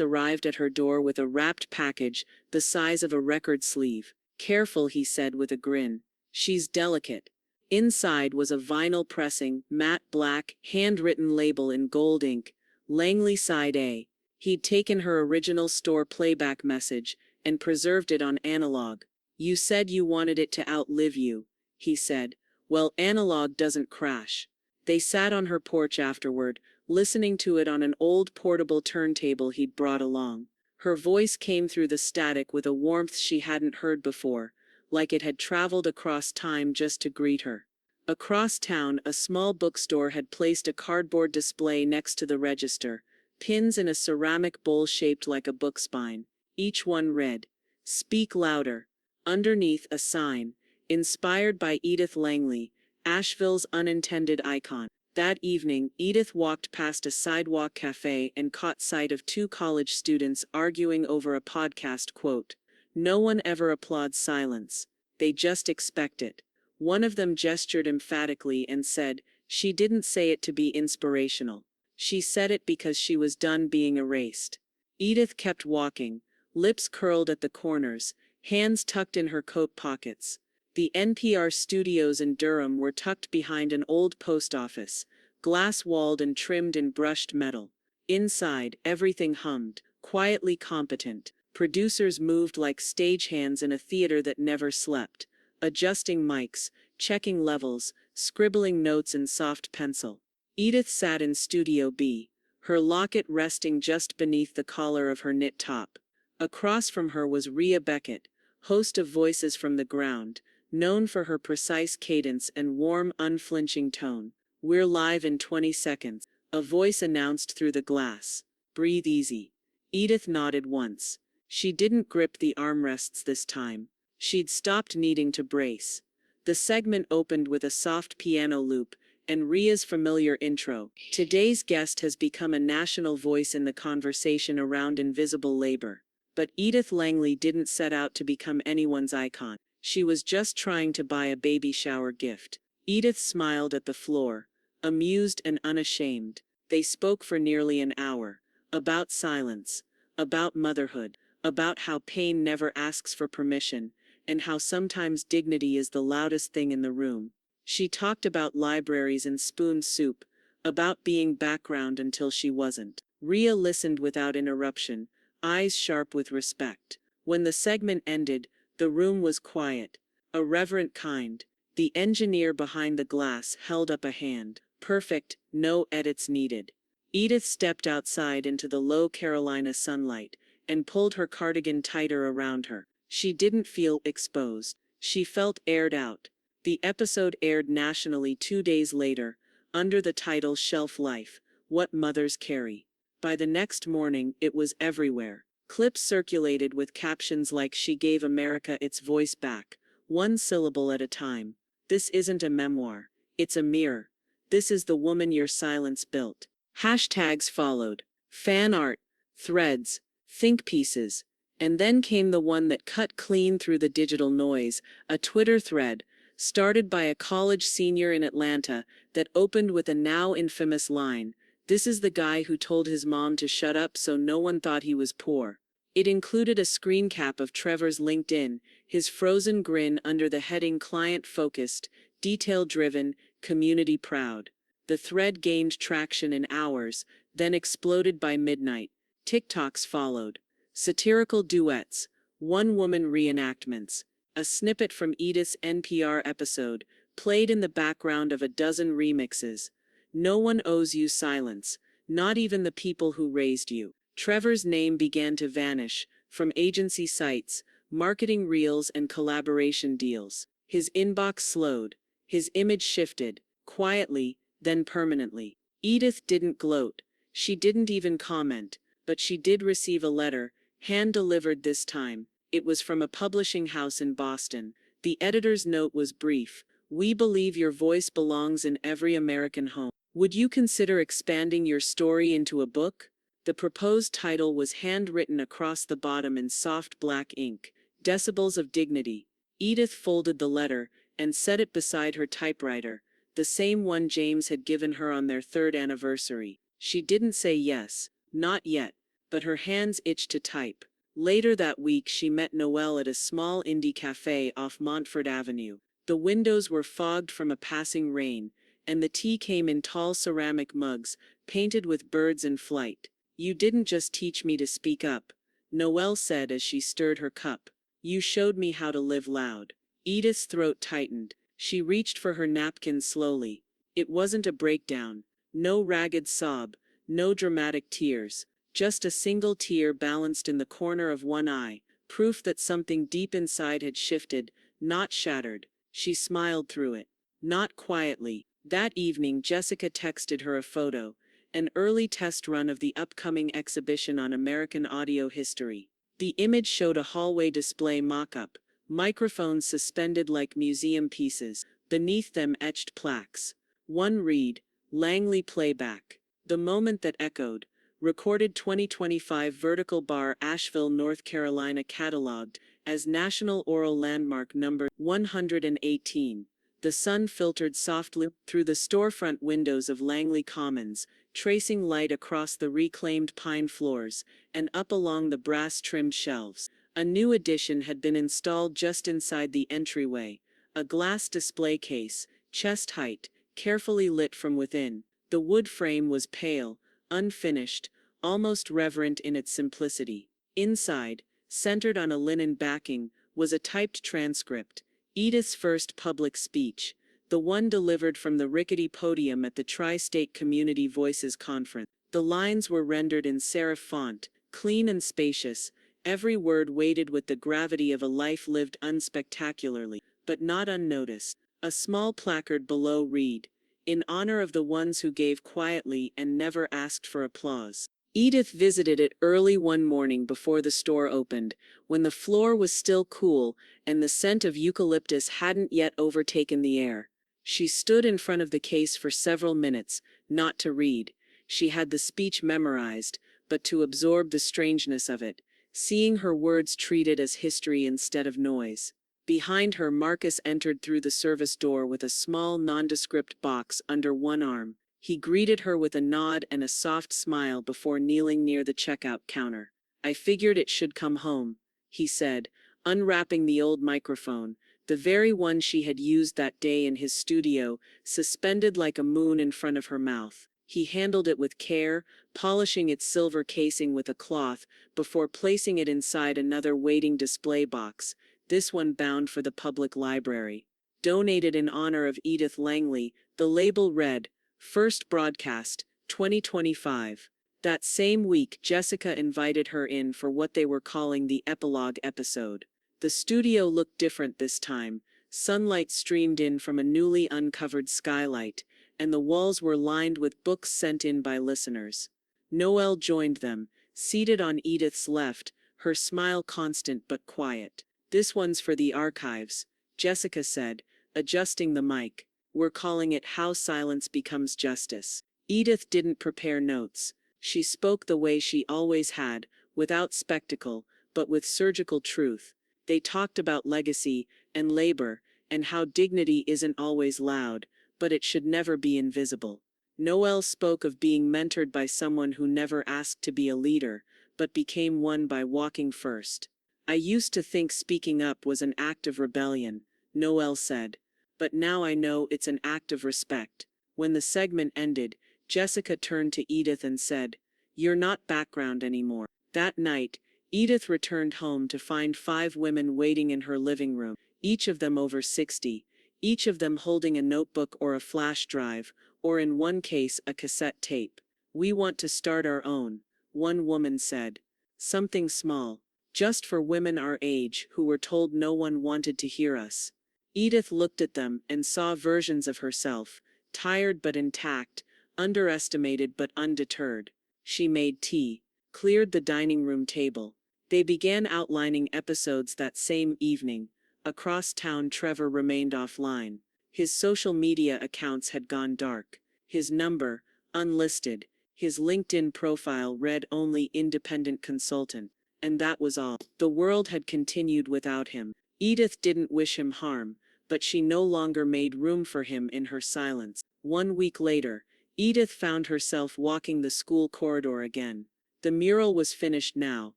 Speaker 1: arrived at her door with a wrapped package the size of a record sleeve. Careful, he said with a grin. She's delicate. Inside was a vinyl pressing, matte black, handwritten label in gold ink. Langley Side A. He'd taken her original store playback message and preserved it on analog. You said you wanted it to outlive you, he said. Well, analog doesn't crash. They sat on her porch afterward, listening to it on an old portable turntable he'd brought along. Her voice came through the static with a warmth she hadn't heard before, like it had traveled across time just to greet her. Across town, a small bookstore had placed a cardboard display next to the register, pins in a ceramic bowl shaped like a book spine. Each one read, "Speak louder." Underneath, a sign, "Inspired by Edith Langley, Asheville's unintended icon." That evening, Edith walked past a sidewalk cafe and caught sight of two college students arguing over a podcast quote. No one ever applauds silence. They just expect it. One of them gestured emphatically and said, "She didn't say it to be inspirational. She said it because she was done being erased." Edith kept walking, lips curled at the corners, hands tucked in her coat pockets. The NPR studios in Durham were tucked behind an old post office, glass-walled and trimmed in brushed metal. Inside, everything hummed, quietly competent. Producers moved like stagehands in a theater that never slept, adjusting mics, checking levels, scribbling notes in soft pencil. Edith sat in Studio B, her locket resting just beneath the collar of her knit top. Across from her was Rhea Beckett, host of Voices from the Ground, known for her precise cadence and warm, unflinching tone. "We're live in 20 seconds, a voice announced through the glass. "Breathe easy." Edith nodded once. She didn't grip the armrests this time. She'd stopped needing to brace. The segment opened with a soft piano loop and Rhea's familiar intro. Today's guest has become a national voice in the conversation around invisible labor. But Edith Langley didn't set out to become anyone's icon. She was just trying to buy a baby shower gift. Edith smiled at the floor, amused and unashamed. They spoke for nearly an hour. About silence, about motherhood, about how pain never asks for permission, and how sometimes dignity is the loudest thing in the room. She talked about libraries and spoon soup, about being background until she wasn't. Rhea listened without interruption, eyes sharp with respect. When the segment ended, the room was quiet, a reverent kind. The engineer behind the glass held up a hand. Perfect, no edits needed. Edith stepped outside into the low Carolina sunlight and pulled her cardigan tighter around her. She didn't feel exposed. She felt aired out. The episode aired nationally 2 days later, under the title Shelf Life, What Mothers Carry. By the next morning, it was everywhere. Clips circulated with captions like "She gave America its voice back, one syllable at a time." "This isn't a memoir. It's a mirror. This is the woman your silence built." Hashtags followed. Fan art, threads, think pieces. And then came the one that cut clean through the digital noise, a Twitter thread, started by a college senior in Atlanta, that opened with a now infamous line, "This is the guy who told his mom to shut up so no one thought he was poor." It included a screen cap of Trevor's LinkedIn, his frozen grin under the heading "Client-focused, detail-driven, community-proud." The thread gained traction in hours, then exploded by midnight. TikToks followed. Satirical duets, one-woman reenactments, a snippet from Edith's NPR episode, played in the background of a dozen remixes. "No one owes you silence, not even the people who raised you." Trevor's name began to vanish, from agency sites, marketing reels and collaboration deals. His inbox slowed. His image shifted, quietly, then permanently. Edith didn't gloat. She didn't even comment, but she did receive a letter, hand-delivered this time. It was from a publishing house in Boston. The editor's note was brief. "We believe your voice belongs in every American home. Would you consider expanding your story into a book?" The proposed title was handwritten across the bottom in soft black ink. Decibels of Dignity. Edith folded the letter and set it beside her typewriter, the same one James had given her on their 3rd anniversary. She didn't say yes, not yet, but her hands itched to type. Later that week she met Noelle at a small indie cafe off Montfort Avenue. The windows were fogged from a passing rain, and the tea came in tall ceramic mugs, painted with birds in flight. "You didn't just teach me to speak up," Noelle said as she stirred her cup. "You showed me how to live loud." Edith's throat tightened. She reached for her napkin slowly. It wasn't a breakdown. No ragged sob. No dramatic tears. Just a single tear balanced in the corner of one eye. Proof that something deep inside had shifted, not shattered. She smiled through it. Not quietly. That evening Jessica texted her a photo. An early test run of the upcoming exhibition on American audio history. The image showed a hallway display mock-up. Microphones suspended like museum pieces, beneath them etched plaques. One read, "Langley Playback." The moment that echoed, recorded 2025 Vertical Bar, Asheville, North Carolina, cataloged as National Oral Landmark number 118. The sun filtered softly through the storefront windows of Langley Commons, tracing light across the reclaimed pine floors and up along the brass-trimmed shelves. A new addition had been installed just inside the entryway, a glass display case, chest height, carefully lit from within. The wood frame was pale, unfinished, almost reverent in its simplicity. Inside, centered on a linen backing, was a typed transcript, Edith's first public speech, the one delivered from the rickety podium at the Tri-State Community Voices Conference. The lines were rendered in serif font, clean and spacious, every word weighted with the gravity of a life lived unspectacularly, but not unnoticed. A small placard below read, "In honor of the ones who gave quietly and never asked for applause." Edith visited it early one morning before the store opened, when the floor was still cool and the scent of eucalyptus hadn't yet overtaken the air. She stood in front of the case for several minutes, not to read. She had the speech memorized, but to absorb the strangeness of it, seeing her words treated as history instead of noise. Behind her, Marcus entered through the service door with a small nondescript box under one arm. He greeted her with a nod and a soft smile before kneeling near the checkout counter. "I figured it should come home," he said, unwrapping the old microphone, the very one she had used that day in his studio, suspended like a moon in front of her mouth. He handled it with care, polishing its silver casing with a cloth before placing it inside another waiting display box, this one bound for the public library. Donated in honor of Edith Langley, the label read, "First broadcast, 2025. That same week, Jessica invited her in for what they were calling the epilogue episode. The studio looked different this time. Sunlight streamed in from a newly uncovered skylight, and the walls were lined with books sent in by listeners. Noelle joined them, seated on Edith's left, her smile constant but quiet. "This one's for the archives," Jessica said, adjusting the mic. "We're calling it How Silence Becomes Justice." Edith didn't prepare notes. She spoke the way she always had, without spectacle, but with surgical truth. They talked about legacy and labor, and how dignity isn't always loud, but it should never be invisible. Noelle spoke of being mentored by someone who never asked to be a leader, but became one by walking first. "I used to think speaking up was an act of rebellion," Noelle said. "But now I know it's an act of respect." When the segment ended, Jessica turned to Edith and said, "You're not background anymore." That night, Edith returned home to find 5 women waiting in her living room, each of them over 60, each of them holding a notebook or a flash drive, or in one case a cassette tape. "We want to start our own," one woman said. "Something small, just for women our age who were told no one wanted to hear us." Edith looked at them and saw versions of herself, tired but intact, underestimated but undeterred. She made tea, cleared the dining room table, They began outlining episodes that same evening. Across town, Trevor remained offline. His social media accounts had gone dark. His number, unlisted. His LinkedIn profile read only independent consultant. And that was all. The world had continued without him. Edith didn't wish him harm, but she no longer made room for him in her silence. 1 week later, Edith found herself walking the school corridor again. The mural was finished now,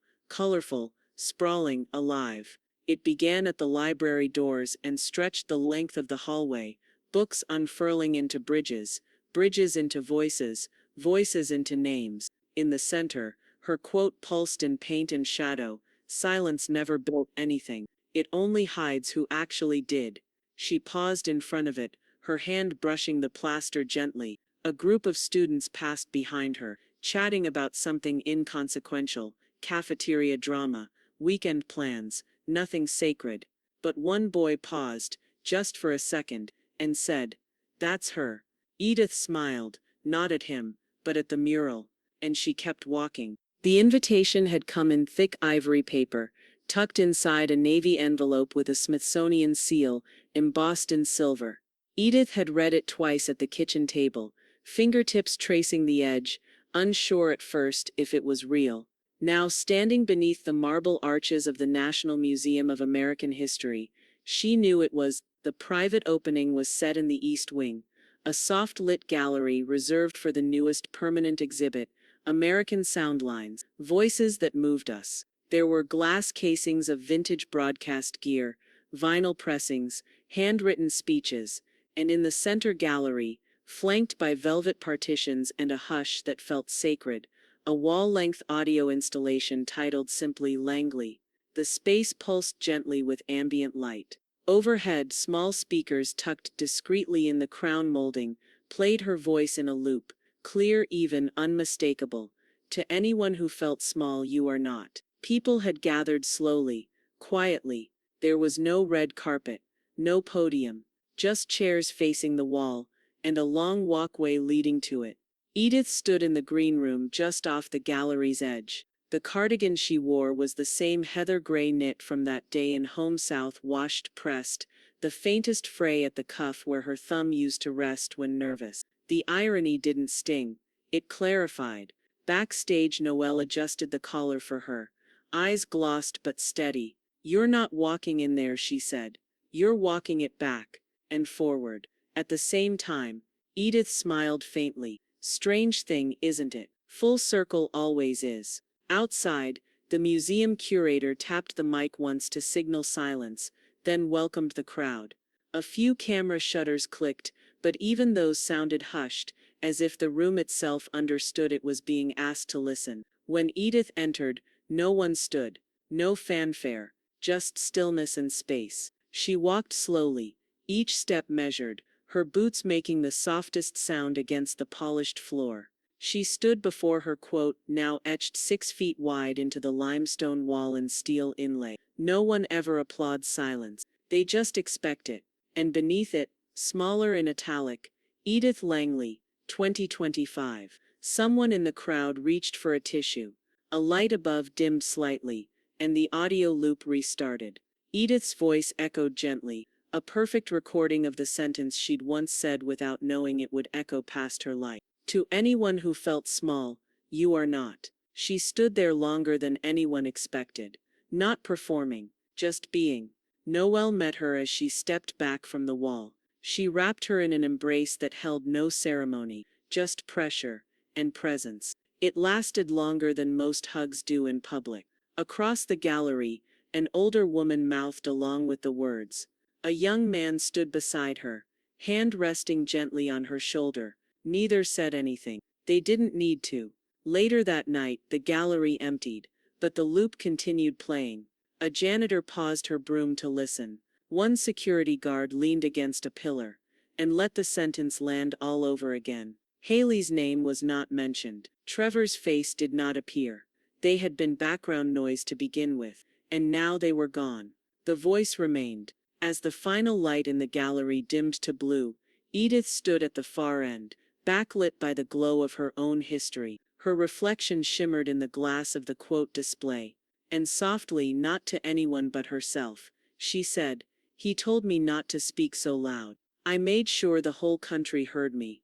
Speaker 1: colorful, sprawling, alive. It began at the library doors and stretched the length of the hallway, books unfurling into bridges, bridges into voices, voices into names. In the center, her quote pulsed in paint and shadow: "Silence never built anything. It only hides who actually did." She paused in front of it, her hand brushing the plaster gently. A group of students passed behind her, chatting about something inconsequential: cafeteria drama, weekend plans, nothing sacred. But one boy paused, just for a second, and said, "That's her." Edith smiled, not at him, but at the mural, and she kept walking. The invitation had come in thick ivory paper, tucked inside a navy envelope with a Smithsonian seal, embossed in silver. Edith had read it twice at the kitchen table, fingertips tracing the edge, unsure at first if it was real. Now, standing beneath the marble arches of the National Museum of American History, she knew it was. The private opening was set in the East Wing, a soft-lit gallery reserved for the newest permanent exhibit, American Soundlines, Voices That Moved Us. There were glass casings of vintage broadcast gear, vinyl pressings, handwritten speeches, and in the center gallery, flanked by velvet partitions and a hush that felt sacred, a wall-length audio installation titled simply Langley. The space pulsed gently with ambient light. Overhead, small speakers tucked discreetly in the crown molding played her voice in a loop, clear, even, unmistakable. "To anyone who felt small, you are not." People had gathered slowly, quietly. There was no red carpet, no podium, just chairs facing the wall, and a long walkway leading to it. Edith stood in the green room just off the gallery's edge. The cardigan she wore was the same heather gray knit from that day in Home South, washed, pressed, the faintest fray at the cuff where her thumb used to rest when nervous. The irony didn't sting, it clarified. Backstage, Noelle adjusted the collar for her, eyes glossed but steady. "You're not walking in there," she said. "You're walking it back and forward." At the same time, Edith smiled faintly. "Strange thing, isn't it? Full circle always is." Outside, the museum curator tapped the mic once to signal silence, then welcomed the crowd. A few camera shutters clicked, but even those sounded hushed, as if the room itself understood it was being asked to listen. When Edith entered, no one stood, no fanfare, just stillness and space. She walked slowly, each step measured, her boots making the softest sound against the polished floor. She stood before her quote, now etched 6 feet wide into the limestone wall and steel inlay. No one ever applauds silence. They just expect it. And beneath it, smaller in italic, Edith Langley, 2025. Someone in the crowd reached for a tissue. A light above dimmed slightly, and the audio loop restarted. Edith's voice echoed gently, a perfect recording of the sentence she'd once said without knowing it would echo past her life. "To anyone who felt small, you are not." She stood there longer than anyone expected. Not performing, just being. Noelle met her as she stepped back from the wall. She wrapped her in an embrace that held no ceremony, just pressure and presence. It lasted longer than most hugs do in public. Across the gallery, an older woman mouthed along with the words. A young man stood beside her, hand resting gently on her shoulder. Neither said anything. They didn't need to. Later that night, the gallery emptied, but the loop continued playing. A janitor paused her broom to listen. One security guard leaned against a pillar and let the sentence land all over again. Haley's name was not mentioned. Trevor's face did not appear. They had been background noise to begin with, and now they were gone. The voice remained. As the final light in the gallery dimmed to blue, Edith stood at the far end, backlit by the glow of her own history. Her reflection shimmered in the glass of the quote display. and softly, not to anyone but herself, she said, "He told me not to speak so loud. I made sure the whole country heard me."